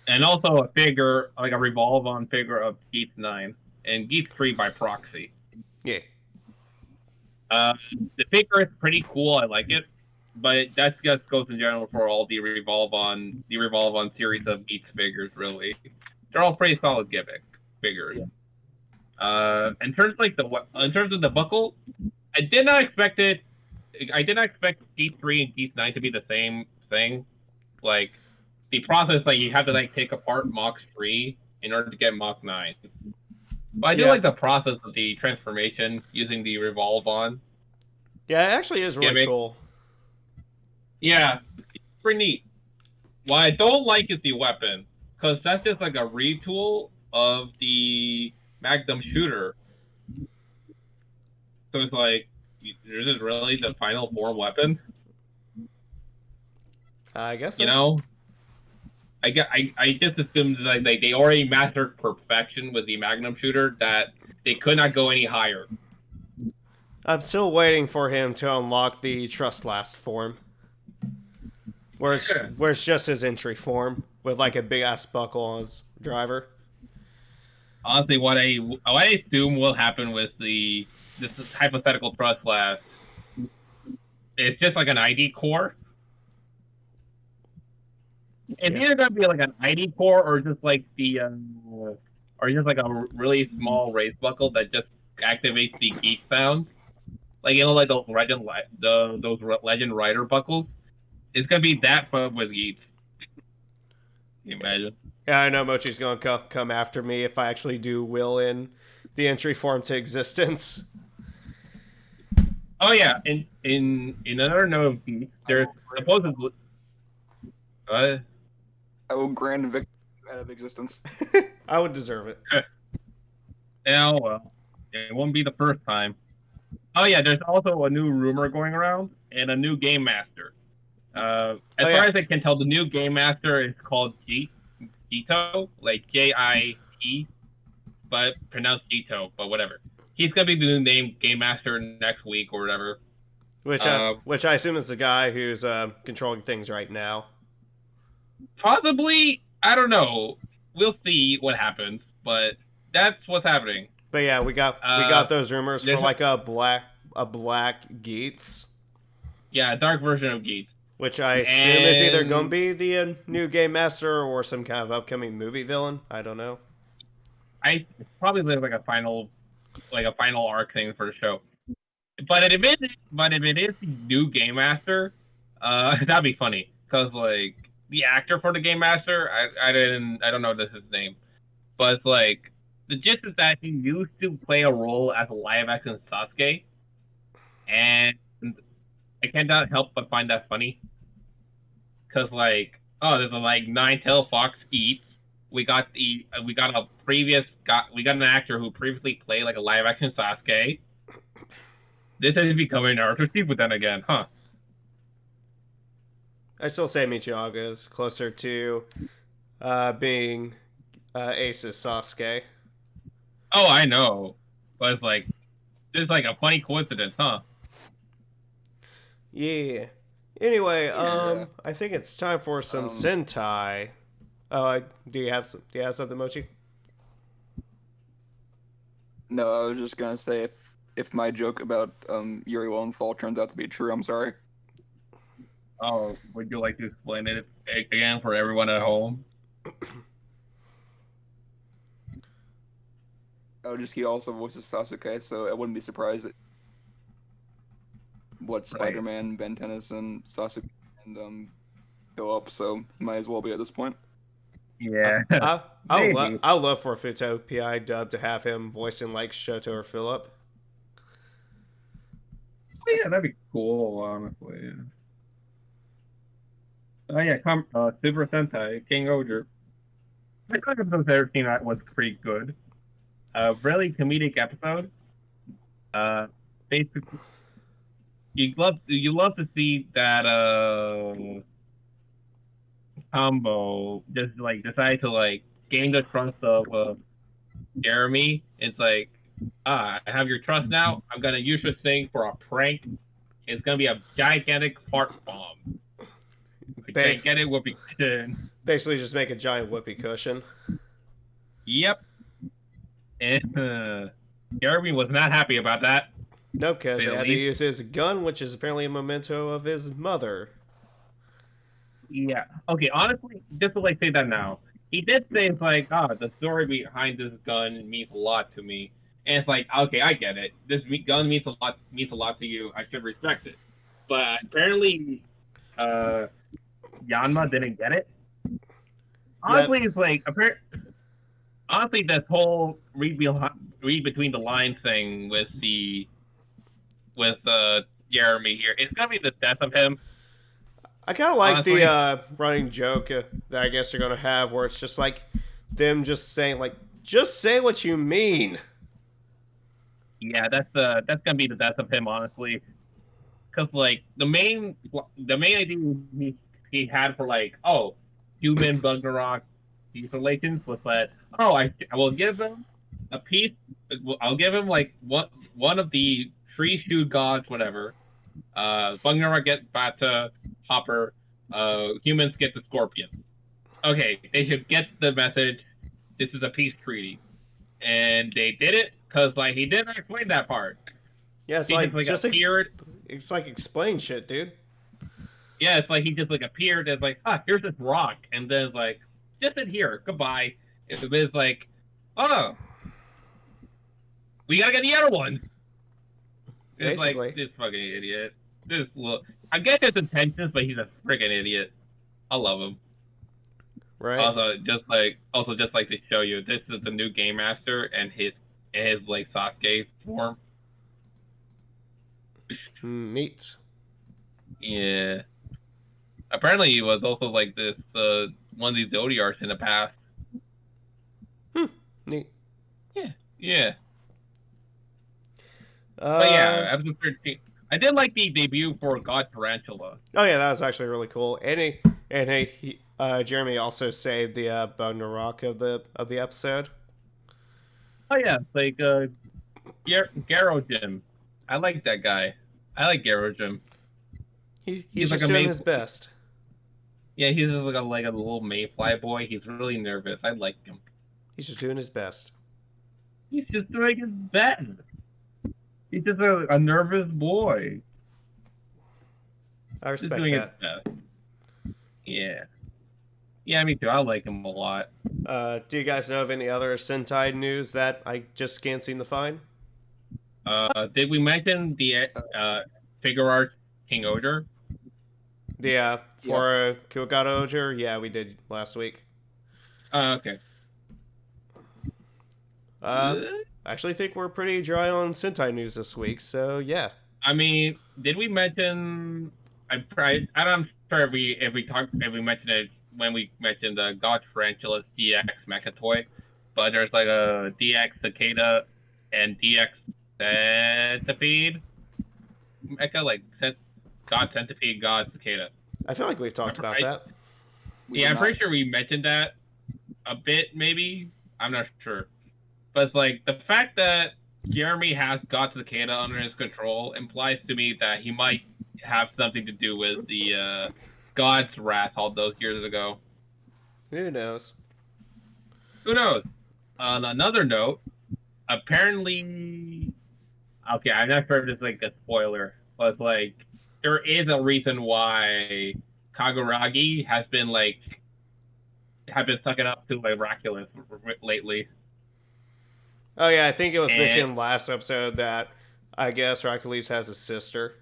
And also a figure, like a revolve-on figure of Geats 9 and Geats 3 by proxy. Yeah. The figure is pretty cool. I like it, but that just goes in general for all the revolve-on series of Geats figures. Really, they're all pretty solid gimmick figures. Yeah. In terms of the buckle, I did not expect it. I did not expect Geats 3 and Geats 9 to be the same thing. Like the process, like you have to like take apart Mach 3 in order to get Mach 9. But I do like the process of the transformation using the revolve on. Yeah, it actually is really cool. Yeah, it's pretty neat. What I don't like is the weapon, because that's just like a retool of the Magnum shooter. So it's like, is this really the final form weapon? I guess so. You know? I just assumed that they already mastered perfection with the Magnum shooter, that they could not go any higher. I'm still waiting for him to unlock the Trust Last form. Where it's just his entry form with like a big ass buckle on his driver. Honestly, what I assume will happen with this hypothetical Trust Last, it's just like an ID core. It's either gonna be like an ID core or just like or just like a really small race buckle that just activates the Geats sound. Like like those Legend Rider buckles. It's gonna be that fun with Geats. Can you imagine? Yeah, I know Mochi's gonna come after me if I actually do will in the entry form to existence. Oh yeah, in another note of Geats, there's supposedly. I will grand victim out of existence. I would deserve it. Yeah, well, it won't be the first time. Oh yeah, there's also a new rumor going around and a new game master. As far as I can tell, the new game master is called Jito, like J-I-T, but pronounced Jito, but whatever. He's gonna be the new name game master next week or whatever. Which I assume is the guy who's controlling things right now. Possibly, I don't know. We'll see what happens, but that's what's happening. But yeah, we got those rumors for like a black Geats. Yeah, a dark version of Geats. Which I assume is either going to be the new game master or some kind of upcoming movie villain. I don't know. I probably like a final arc thing for the show. But if it is the new game master, that'd be funny because like the actor for the game master, I don't know this is his name, but it's like the gist is that he used to play a role as a live action Sasuke, and I cannot help but find that funny. Because, like, oh, there's a like nine-tailed fox eats. We got an actor who previously played like a live-action Sasuke. This is becoming Naruto Shippuden again, huh? I still say Michioga is closer to being Ace's Sasuke. Oh, I know, but it's like a funny coincidence, huh? Yeah. Anyway, Yeah. I think it's time for some Sentai. Oh, do you have something, Mochi? No, I was just gonna say if my joke about Yuri Lowenthal turns out to be true, I'm sorry. Oh, would you like to explain it again for everyone at home? Oh, just he also voices Sasuke, so I wouldn't be surprised at what Spider-Man, Ben Tennyson, Sasuke, and go up. So might as well be at this point. Yeah. I love for Futo PI dub to have him voicing like Shoto or Philip. Yeah, that'd be cool, honestly. Yeah. Oh yeah, Super Sentai, King Oger. I thought episode 13 was pretty good. Really comedic episode. Basically, you love to see that combo just like decide to like gain the trust of Jeremy. It's like, I have your trust now. I'm gonna use this thing for a prank. It's gonna be a gigantic fart bomb. Gigantic whoopee cushion. Basically, just make a giant whoopee cushion. Yep. And Jeremy was not happy about that. Nope, because he had to use his gun, which is apparently a memento of his mother. Yeah. Okay, honestly, just to like say that now. He did say it's like, the story behind this gun means a lot to me. And it's like, okay, I get it. This gun means a lot to you. I should respect it. But apparently, Yanma didn't get it. Honestly, it's like honestly, this whole read between the lines thing with Jeremy here, it's gonna be the death of him. I kind of like the running joke that I guess they're gonna have, where it's just like them just saying like, just say what you mean. Yeah, that's gonna be the death of him, honestly. Because like the main idea he had for like, human Ragnarok, these relations was that I will give him a piece. I'll give him like one of the three shoe gods, whatever. Ragnarok gets Bata, Hopper. Humans get the Scorpion. Okay, they should get the message. This is a peace treaty, and they did it because like he didn't explain that part. Yeah, it's like just appeared. It's like explain shit, dude. Yeah, it's like he just like appeared as like, here's this rock, and then it's like, just sit here, goodbye. It's like, we gotta get the other one. It's basically like this fucking idiot. I get his intentions, but he's a freaking idiot. I love him. Right. Also, just like to show you, this is the new Game Master and his like Sasuke form. Neat. Yeah. Apparently, he was also like this one of these ODRs in the past. Neat. Yeah. But yeah, episode 13. I did like the debut for God Tarantula. Oh yeah, that was actually really cool. And Jeremy also saved the Ragnarok of the episode. Oh yeah, like Garo Jim. I like that guy. I like Garo Jim. He's just like doing his best. Yeah, he's just like a little mayfly boy. He's really nervous. I like him. He's just doing his best. He's just doing his best. He's just a nervous boy. I respect that. Yeah. Yeah, me too. I like him a lot. Do you guys know of any other Sentai news that I just can't seem to find? Did we mention the figure art King Oger? Yeah, for Kyogata Oger? Yeah, we did last week. Okay. I actually think we're pretty dry on Sentai news this week, so yeah. I mean, did we mention? I'm not sure if we mentioned it when we mentioned the God Tarantulas DX Mecha toy, but there's like a DX Cicada and DX Centipede Mecha, like God Centipede, God Cicada. I feel like we've talked about that. I'm pretty sure we mentioned that a bit, maybe. I'm not sure. But it's like, the fact that Jeremy has God Cicada under his control implies to me that he might have something to do with the God's Wrath all those years ago. Who knows? Who knows? On another note, apparently... Okay, I'm not sure if this is like a spoiler, but it's like, there is a reason why Kaguragi has been sucking up to Miraculous lately. Oh yeah, I think it was mentioned last episode that I guess Hercules has a sister.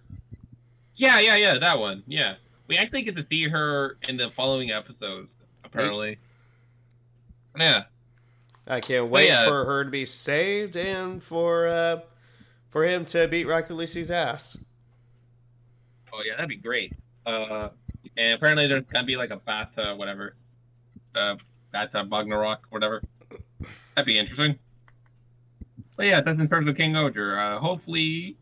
Yeah, that one. Yeah, we actually get to see her in the following episodes. Apparently, yeah. I can't wait for her to be saved and for him to beat Hercules' ass. Oh yeah, that'd be great. And apparently there's gonna be like a bathtub, whatever. Bathtub Ragnarok, whatever. That'd be interesting. But yeah, that's in terms of King Oger. Hopefully,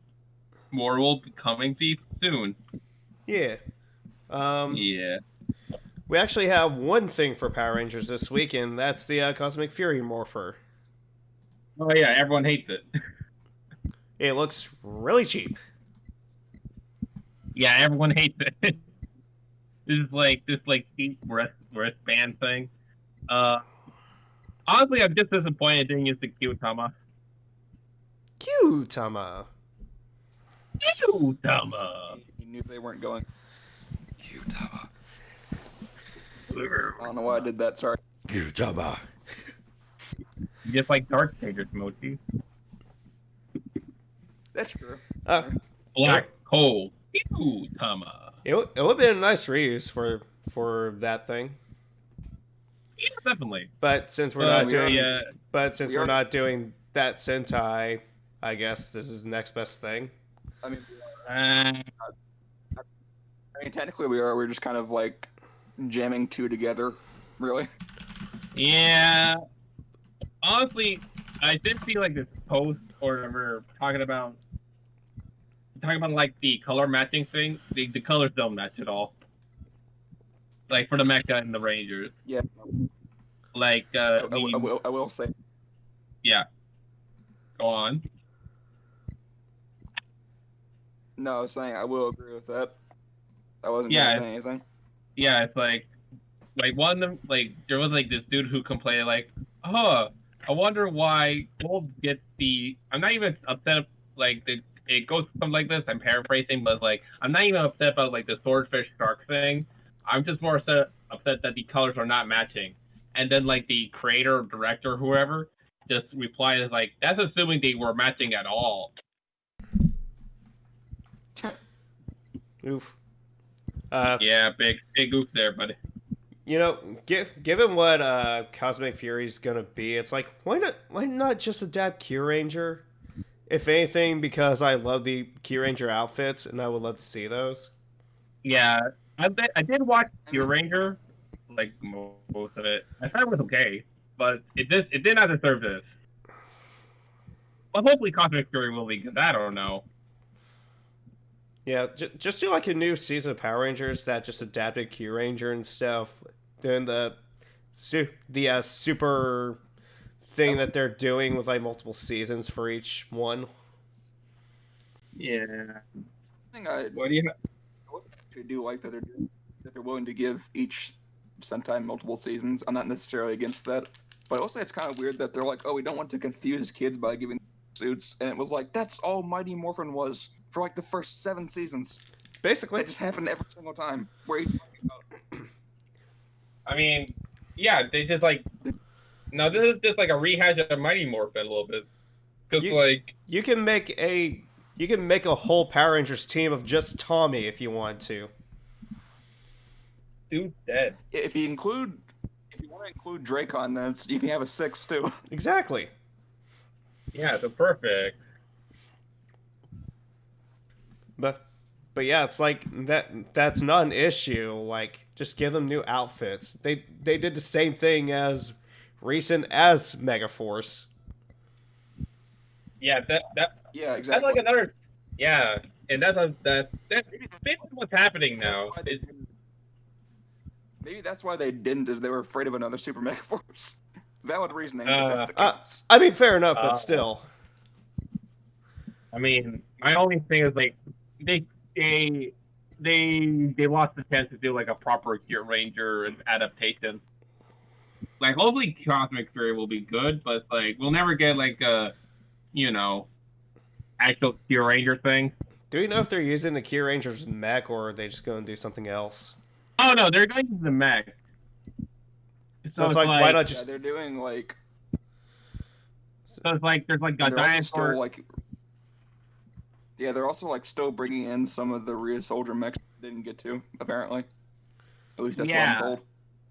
more will be coming soon. Yeah. Yeah. We actually have one thing for Power Rangers this week, and that's the Cosmic Fury Morpher. Oh yeah, everyone hates it. It looks really cheap. Yeah, everyone hates it. This deep wristband thing. Honestly, I'm just disappointed it didn't use the Kyutama. Kyutama. You knew they weren't going. Kyutama. I don't know why I did that. Sorry. Kyutama. Just like Dark Sager's mochi. That's true. Black Hole. Kyutama. It would have been a nice reuse for that thing. Yeah, definitely. But since we're not not doing that Sentai, I guess this is the next best thing. I mean, technically we are. We're just kind of like jamming two together, really. Yeah. Honestly, I did see like this post or whatever talking about like the color matching thing. The colors don't match at all. Like for the Mecha and the Rangers. Yeah. Like I will say. Yeah. Go on. No, I was saying I will agree with that. I wasn't gonna say anything. Yeah, it's like one of them, like there was like this dude who complained like, I wonder why Gold gets the. I'm not even upset like it goes something like this. I'm paraphrasing, but like I'm not even upset about like the swordfish shark thing. I'm just more upset that the colors are not matching. And then like the creator, director, whoever, just replied like, that's assuming they were matching at all. Oof. Yeah, big oof there, buddy. You know, given what Cosmic Fury's gonna be, it's like why not just adapt Q Ranger? If anything, because I love the Q Ranger outfits, and I would love to see those. Yeah, I did watch Q Ranger, like most of it. I thought it was okay, but it did not deserve this. But hopefully Cosmic Fury will be good. I don't know. Yeah, just do like a new season of Power Rangers that just adapted Q Ranger and stuff, doing the super thing that they're doing with like multiple seasons for each one. Yeah. What do you? I actually do like that they're willing to give each Sentai multiple seasons. I'm not necessarily against that, but also it's kind of weird that they're like, oh, we don't want to confuse kids by giving suits, and it was like that's all Mighty Morphin was for like the first 7 seasons. Basically, it just happened every single time. Where are you talking about? I mean, yeah, they just like. No, this is just like a rehash of Mighty Morphin a little bit, because like you can make a whole Power Rangers team of just Tommy if you want to. Dude's dead. If you want to include Dracon, then you can have a 6 too. Exactly. Yeah, the perfect. But But yeah, it's like that's not an issue. Like, just give them new outfits. They did the same thing as recent as Megaforce. Yeah, Yeah, that's exactly. like another. Yeah, and that's what's happening now. Maybe that's why they didn't, is they were afraid of another Super Megaforce. Valid reasoning, but that's the case. I mean, fair enough, but still. I mean, my only thing is like they lost the chance to do like a proper Cure Ranger adaptation. Like, hopefully Cosmic Fury will be good, but like we'll never get like a actual Cure Ranger thing. Do we know if they're using the Cure Ranger's mech, or are they just going to do something else? Oh no, they're going to the mech. So it's like, why not just? Yeah, they're doing like. So it's like there's like a dinosaur. Still, like, yeah, they're also like still bringing in some of the Rhea Soldier mechs they didn't get to, apparently. At least that's what I'm told.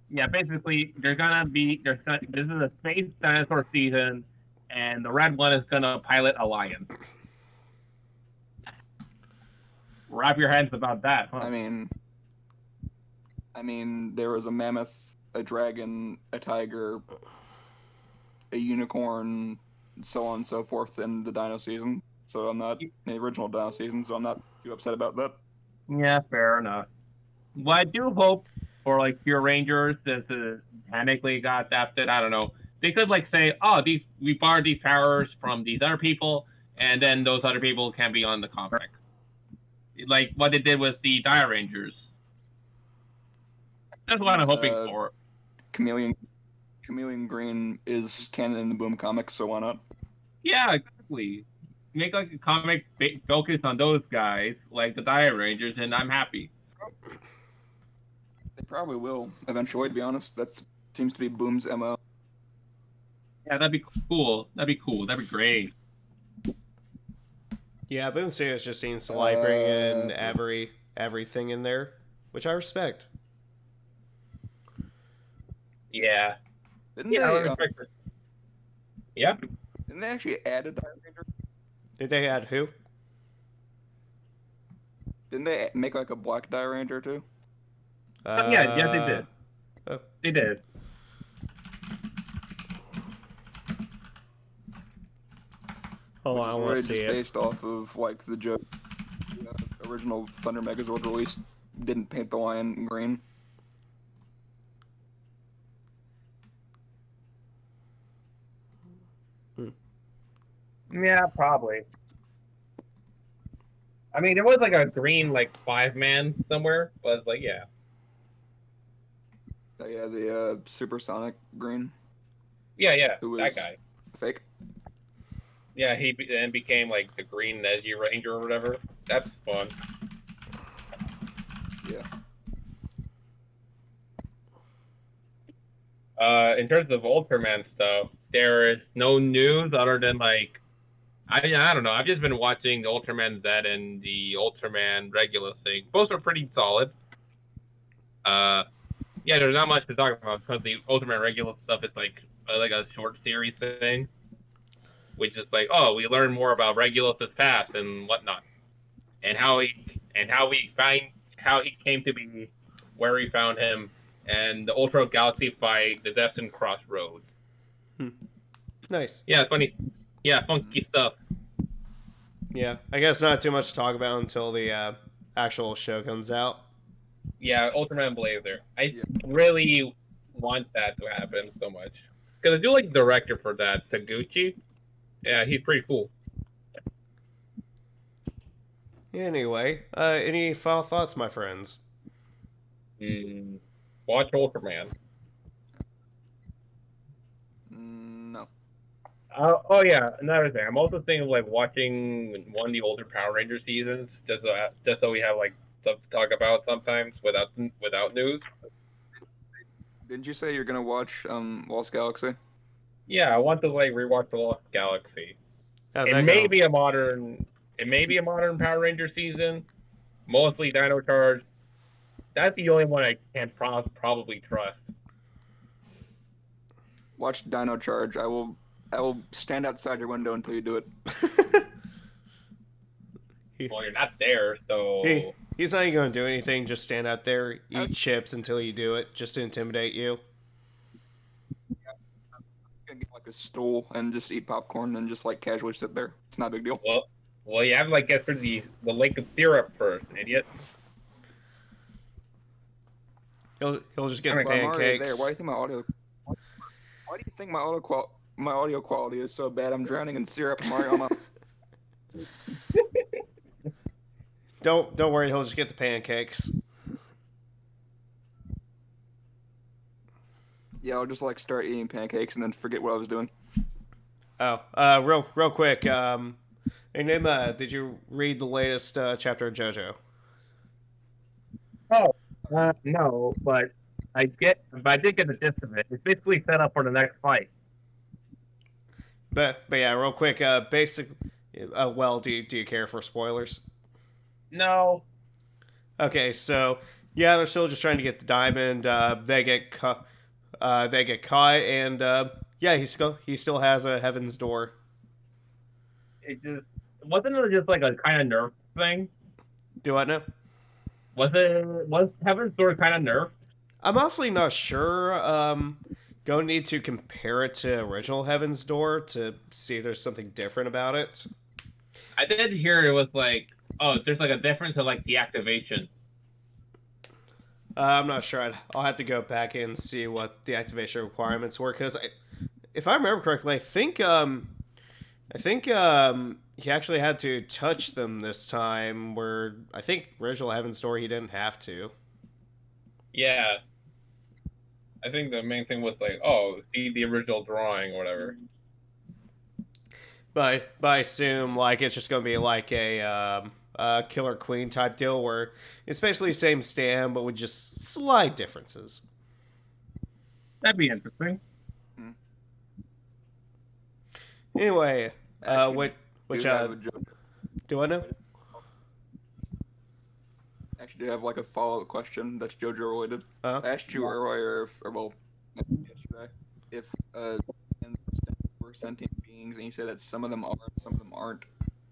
Yeah, basically this is a space dinosaur season, and the red one is gonna pilot a lion. Wrap your heads about that, huh? I mean, there was a mammoth, a dragon, a tiger, a unicorn, so on and so forth in the dino season. So I'm not in the original dino season, so I'm not too upset about that. Yeah, fair enough. Well, I do hope for like Cure Rangers, since it technically got adapted, I don't know. They could like say, oh, we borrowed these powers from these other people, and then those other people can be on the comic. Like what they did with the Dire Rangers. That's what I'm hoping for. Chameleon Green is canon in the Boom comics, so why not? Yeah, exactly. Make like a comic focus on those guys, like the Dire Rangers, and I'm happy. They probably will eventually, to be honest. That seems to be Boom's MO. Yeah, that'd be cool. That'd be great. Yeah, Boom Studios just seems to like bring in everything in there, which I respect. Yeah. Didn't they actually add a Dire Ranger? Did they add who? Didn't they make like a black Dire Ranger too? Yeah, they did. Oh. They did. Hold on, I want to see it. Based off of like the joke, original Thunder Megazord release didn't paint the lion green. Yeah, probably. I mean, there was like a green like 5-man somewhere, but it's like yeah. Yeah, the supersonic green. Yeah, that guy. Fake. Yeah, he then became like the Green Edgy Ranger or whatever. That's fun. Yeah. In terms of Ultraman stuff, there is no news other than like I don't know. I've just been watching the Ultraman Z and the Ultraman regular thing. Both are pretty solid. Yeah, there's not much to talk about because the Ultraman regular stuff is like a short series thing, which is like, oh, we learn more about Regulus's past and whatnot, and how he came to be where we found him, and the Ultra Galaxy fight, the Destined Crossroads. Nice. Yeah, funny. Yeah, funky stuff. Yeah, I guess not too much to talk about until the actual show comes out. Yeah, Ultraman Blazer. I really want that to happen so much. Because I do like the director for that, Taguchi. Yeah, he's pretty cool. Anyway, any final thoughts, my friends? Watch Ultraman. No. Oh yeah, another thing. I'm also thinking of like watching one of the older Power Ranger seasons, just so we have like stuff to talk about sometimes without news. Didn't you say you're gonna watch Lost Galaxy? Yeah, I want to like rewatch the Lost Galaxy. It may be a modern Power Ranger season, mostly Dino Charge. That's the only one I can probably trust. Watch Dino Charge. I will stand outside your window until you do it. Well, you're not there, so... He's not even going to do anything, just stand out there, eat chips until you do it, just to intimidate you. Get like a stool and just eat popcorn and just like casually sit there. It's not a big deal. Well, you have to like get through the lake of syrup first, idiot. He'll just get the pancakes. There. Why do you think my audio? Why do you think my audio quality is so bad? I'm drowning in syrup. I'm already on my... Don't worry. He'll just get the pancakes. Yeah, I'll just like start eating pancakes and then forget what I was doing. Oh, real quick. Enigma, did you read the latest chapter of JoJo? Oh, no, but I did get the gist of it. It's basically set up for the next fight. But yeah, real quick. Do you care for spoilers? No. Okay, so yeah, they're still just trying to get the diamond. They get caught, and yeah, he still has a Heaven's Door. Wasn't it just like a kind of nerf thing? Do I know? Was Heaven's Door kind of nerf? I'm honestly not sure. Going to need to compare it to original Heaven's Door to see if there's something different about it. I did hear it was like, oh, there's like a difference in like the activation. I'm not sure. I'll have to go back and see what the activation requirements were, because if I remember correctly, I think he actually had to touch them this time, where I think original Heaven's Door he didn't have to. Yeah. I think the main thing was like, oh, see the original drawing or whatever. But I assume like it's just gonna be like a Killer Queen type deal, where it's basically the same stand but with just slight differences. That'd be interesting. Anyway, which do I know? Actually, do have like a follow-up question that's JoJo related. Uh-huh. I asked you earlier, yesterday, if were sentient beings, and you said that some of them are, some of them aren't.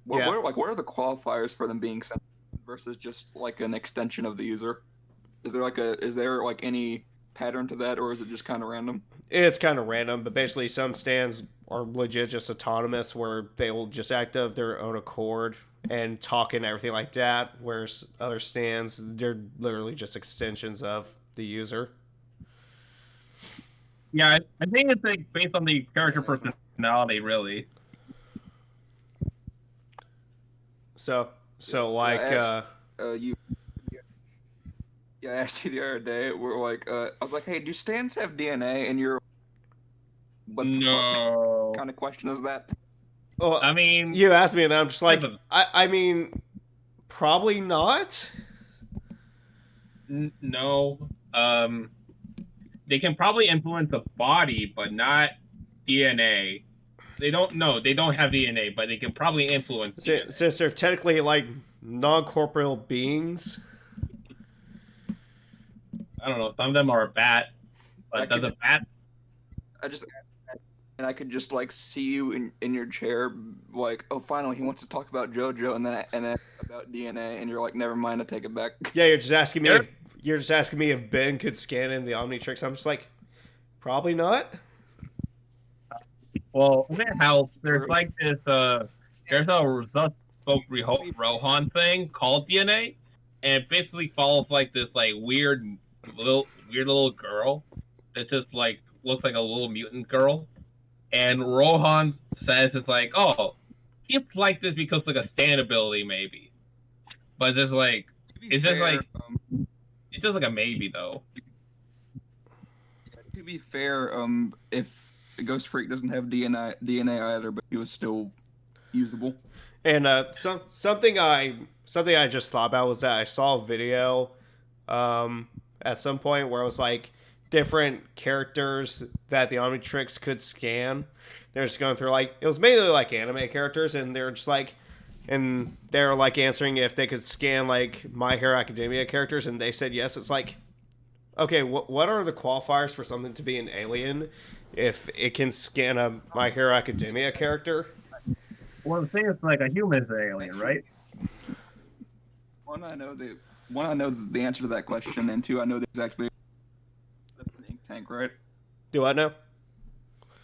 What are the qualifiers for them being sentient versus just like an extension of the user? Is there any pattern to that, or is it just kind of random? It's kind of random, but basically some stands are legit just autonomous, where they will just act of their own accord and talk and everything like that, whereas other stands, they're literally just extensions of the user. Yeah, I think it's like based on the character personality, really. So like I asked you the other day. We're like, I was like, hey, do stands have DNA? And you're, what the fuck kind of question is that? Well, I mean, you asked me, and I'm just like, I mean, probably not. No. They can probably influence the body, but not DNA. They don't have DNA, but they can probably influence DNA. Since they're technically like non-corporeal beings. I don't know. Some of them are a bat, but does a bat? And I could just like see you in your chair, like, oh, finally he wants to talk about JoJo, and then about DNA, and you're like, never mind, I take it back. Yeah, you're just asking me if Ben could scan in the Omnitrix. I'm just like, probably not. Well, in their house, there's like this there's a spoke Rohan thing called DNA, and it basically follows like this like weird little girl that just like looks like a little mutant girl. And Rohan says it's like, oh, it's like this because like a stand ability maybe. But it's like it's just like a maybe though. To be fair, if Ghost Freak doesn't have DNA either, but he was still usable. And something I just thought about was that I saw a video at some point where it was like different characters that the Omnitrix could scan. They're just going through like, it was mainly like anime characters, and they're just like, and they're like answering if they could scan like My Hero Academia characters, and they said yes. It's like, okay, what are the qualifiers for something to be an alien if it can scan a My Hero Academia character? Well, the thing is, like, a human's an alien, right? One, I know the answer to that question, and two, I know the exact video. That's an ink tank, right? Do I know?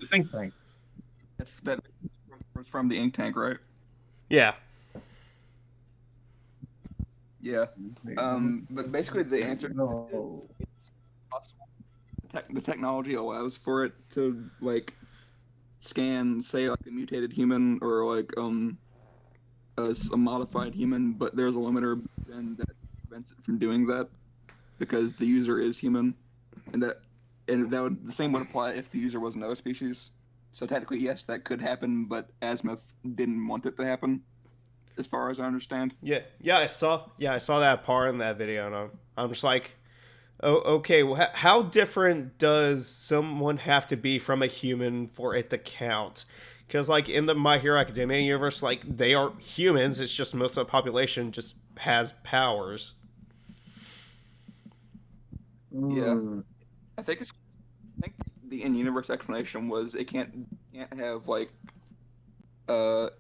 The think tank. That was from the ink tank, right? Yeah. Yeah. But basically, the answer is it's possible. The technology allows for it to like scan, say, like a mutated human or like a modified human, but there's a limiter and that prevents it from doing that because the user is human, and that the same would apply if the user was no species. So technically, yes, that could happen, but Azimuth didn't want it to happen, as far as I understand. Yeah, I saw that part in that video, and I'm just like, oh, okay. Well, how different does someone have to be from a human for it to count? Because like in the My Hero Academia universe, like they are humans. It's just most of the population just has powers. Yeah, I think the in-universe explanation was it can't have like a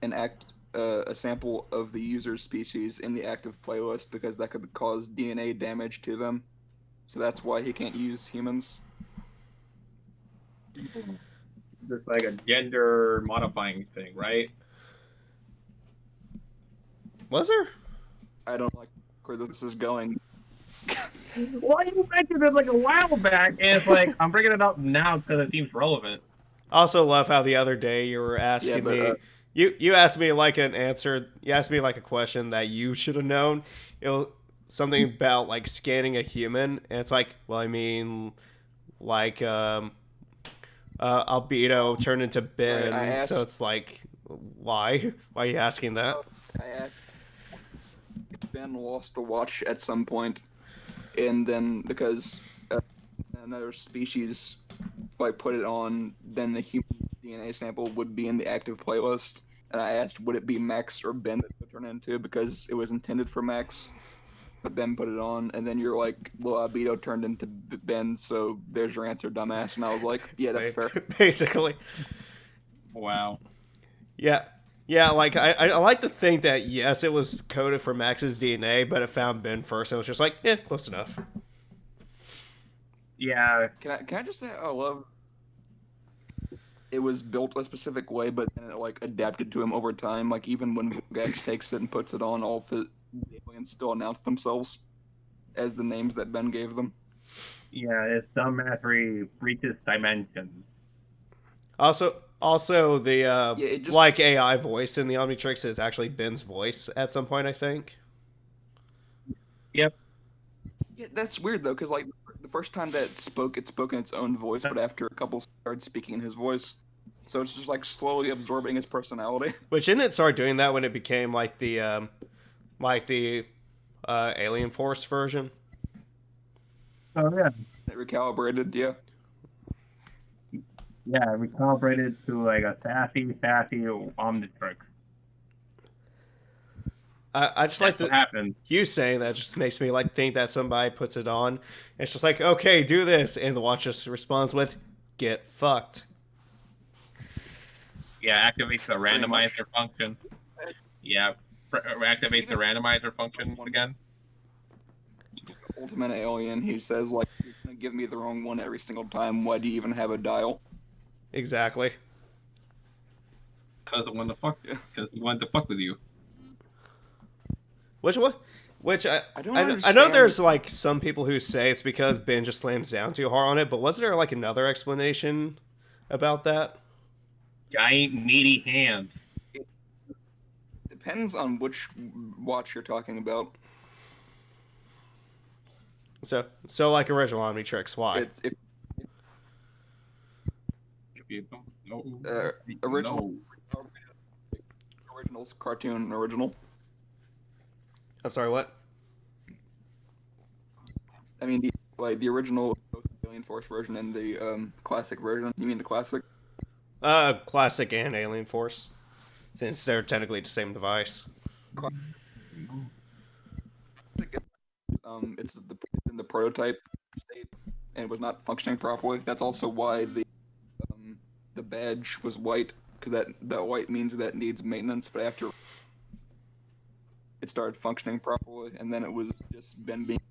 sample of the user's species in the active playlist because that could cause DNA damage to them. So that's why he can't use humans. Just like a gender modifying thing, right? Was there? I don't like where this is going. Well, you mentioned it like a while back, and it's like I'm bringing it up now because it seems relevant. I also love how the other day you were asking me. You asked me like an answer. You asked me like a question that you should have known. It was something about like scanning a human, and it's like, well, I mean, like albedo turned into Ben, right, so it's like, why are you asking that? I asked if Ben lost the watch at some point, and then because another species like put it on, then the human DNA sample would be in the active playlist. And I asked, would it be Max or Ben that would turn into, because it was intended for Max, but Ben put it on, and then you're like, well, albedo turned into Ben, so there's your answer, dumbass. And I was like, yeah, that's fair. Basically. Wow. Yeah, like I like to think that yes, it was coded for Max's DNA, but it found Ben first, and it was just like, yeah, close enough. Yeah. Can I just say I love it was built a specific way, but then it like adapted to him over time. Like even when Vulgax takes it and puts it on, all the aliens still announce themselves as the names that Ben gave them. Yeah, its dumb mastery reaches dimensions. Also, the just, like AI voice in the Omnitrix is actually Ben's voice at some point, I think. Yep. Yeah, that's weird though, because like the first time that it spoke in its own voice, but after a couple started speaking in his voice, so it's just like slowly absorbing his personality. Which didn't it start doing that when it became like the Alien Force version? Oh yeah. It recalibrated, yeah. Yeah, recalibrated to like a sassy Omnitrix. I just like what happened. You saying that just makes me like think that somebody puts it on. And it's just like, okay, do this, and the watch just responds with, "Get fucked." Yeah, activates the randomizer function. Yeah, activates the randomizer function again. Ultimate Alien, he says like, "You're gonna give me the wrong one every single time. Why do you even have a dial?" Exactly. Because he wanted to fuck with you. Which one? Which I don't I know there's like some people who say it's because Ben just slams down too hard on it, but was there like another explanation about that? Giant meaty hands. It depends on which watch you're talking about. So like original Omnitrix, why? Original's cartoon original. I'm sorry, what? I mean, the original Alien Force version and the classic version. You mean the classic? Classic and Alien Force, since they're technically the same device. It's in the prototype state and it was not functioning properly. That's also why the badge was white, because that white means that it needs maintenance. But after it started functioning properly, boy, and then it was just Ben being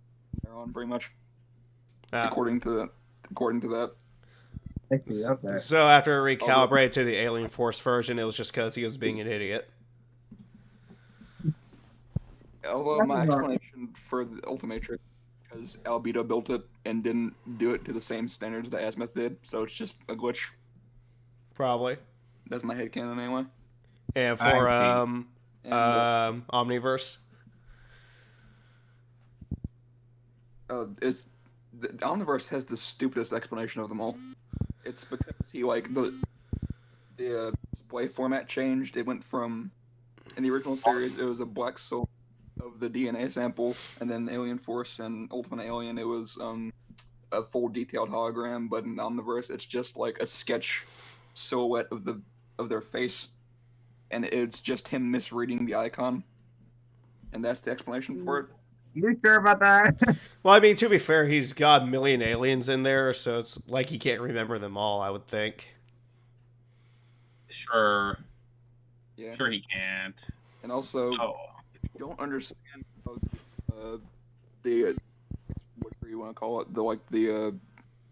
there on pretty much, Ah. according to that. Okay. So after it recalibrated to the Alien Force version, it was just because he was being an idiot. Although my explanation for the Ultimatrix, because Albedo built it and didn't do it to the same standards that Azimuth did, so it's just a glitch. Probably. That's my headcanon anyway. And for Omniverse. Is the Omniverse has the stupidest explanation of them all. It's because he the display format changed. It went from in the original series it was a black soul of the DNA sample, and then Alien Force and Ultimate Alien it was a full detailed hologram. But in Omniverse it's just like a sketch silhouette of their face, and it's just him misreading the icon, and that's the explanation for it. You sure about that? Well, I mean, to be fair, he's got a million aliens in there, so it's like he can't remember them all, I would think. Sure. Yeah. Sure he can't. And also, if you don't understand how the whatever you want to call it, the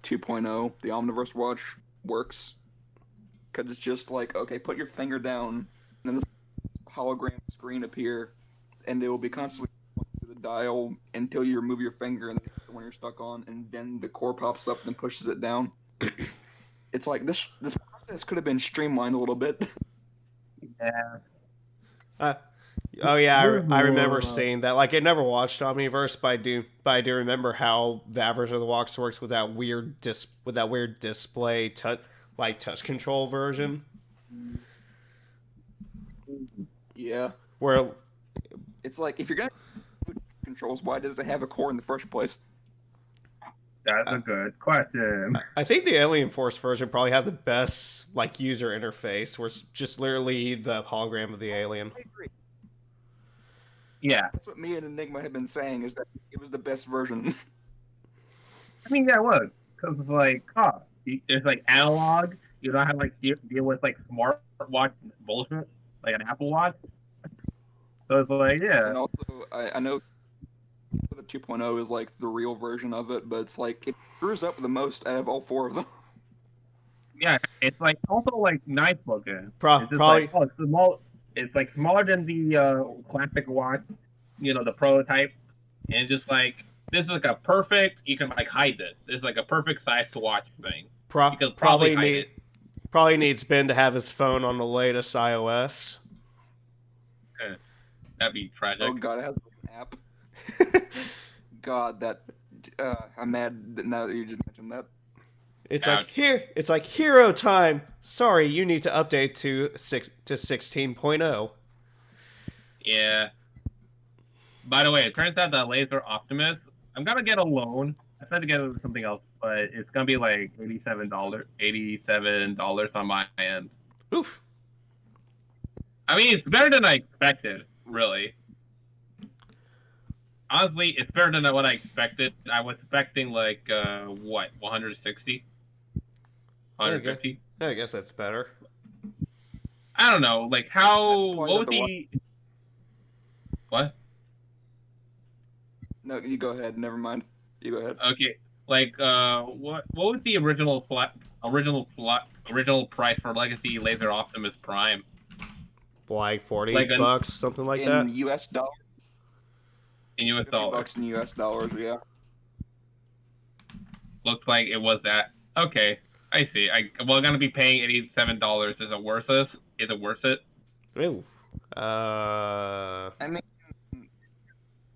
2.0, the Omniverse watch works, because it's just like, okay, put your finger down, and then this hologram screen appear, and it will be constantly the dial until you remove your finger, and that's the one you're stuck on, and then the core pops up and pushes it down. It's like this process could have been streamlined a little bit. Yeah. Oh yeah, I remember seeing that. Like, I never watched Omniverse, but I do remember how that version of the Walks works with that weird display touch control version. Yeah. Where it's like, if you're gonna put controls, why does it have a core in the first place? That's a good question. I think the Alien Force version probably have the best user interface, where it's just literally the hologram of the alien. I agree. Yeah. That's what me and Enigma have been saying, is that it was the best version. I mean, yeah, it was. Because, there's, analog. You don't have, deal with, smart watch bullshit, like an Apple Watch. So it's yeah. And also, I know the 2.0 is, the real version of it, but it's, it screws up the most out of all four of them. Yeah, it's, also, nice looking. Probably. It's small. It's smaller than the classic watch, the prototype, and just this is a perfect. You can hide this. This is a perfect size to watch thing. Probably needs Ben to have his phone on the latest iOS. That'd be tragic. Oh god, it has an app. God, that I'm mad that now that you just mentioned that. It's like Hero Time. Sorry, you need to update to 16.0. Yeah. By the way, it turns out that Laser Optimus, I'm gonna get a loan. I tried to get it with something else, but it's gonna be $87 on my end. Oof. I mean, it's better than I expected, really. Honestly, it's better than what I expected. I was expecting 160? 150? I guess that's better. I don't know, what was the... What? No, you go ahead, never mind. You go ahead. Okay, what was the original price for Legacy Laser Optimus Prime? 40 bucks, something like that? In US dollars? In US dollars. $50 in US dollars, yeah. Looks like it was that. Okay, I see. I'm gonna be paying $87. Is it worth it? Is it worth it? Oof. I mean,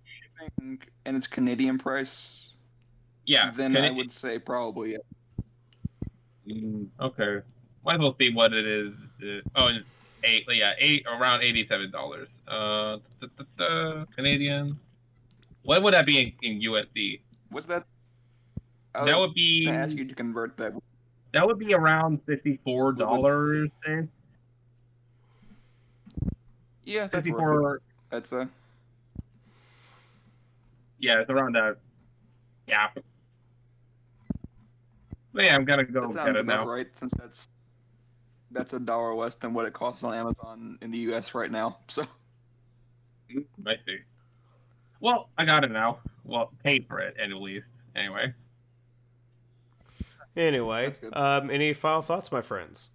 shipping and its Canadian price. Yeah. Then I would say probably. Okay. Might as well see what it is. Around $87. Canadian. What would that be in USD? What's that? That would be. I ask you to convert that. That would be around $54. Yeah, that's 54. worth it. That's Yeah, it's around that. Yeah. But yeah, I'm gonna go that get sounds it now. about right, since that's $1 less than what it costs on Amazon in the US right now. So I see. Well, I got it now. Well, paid for it at least. Anyway. Anyway, That's good. any final thoughts, my friends?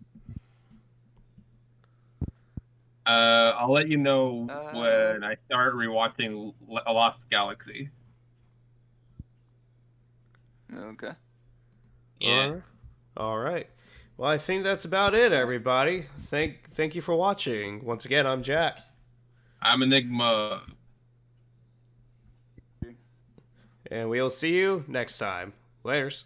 I'll let you know when I start rewatching A Lost Galaxy. Okay. Yeah. All right. Well, I think that's about it, everybody. Thank you for watching. Once again, I'm Jack. I'm Enigma. And we'll see you next time. Laters.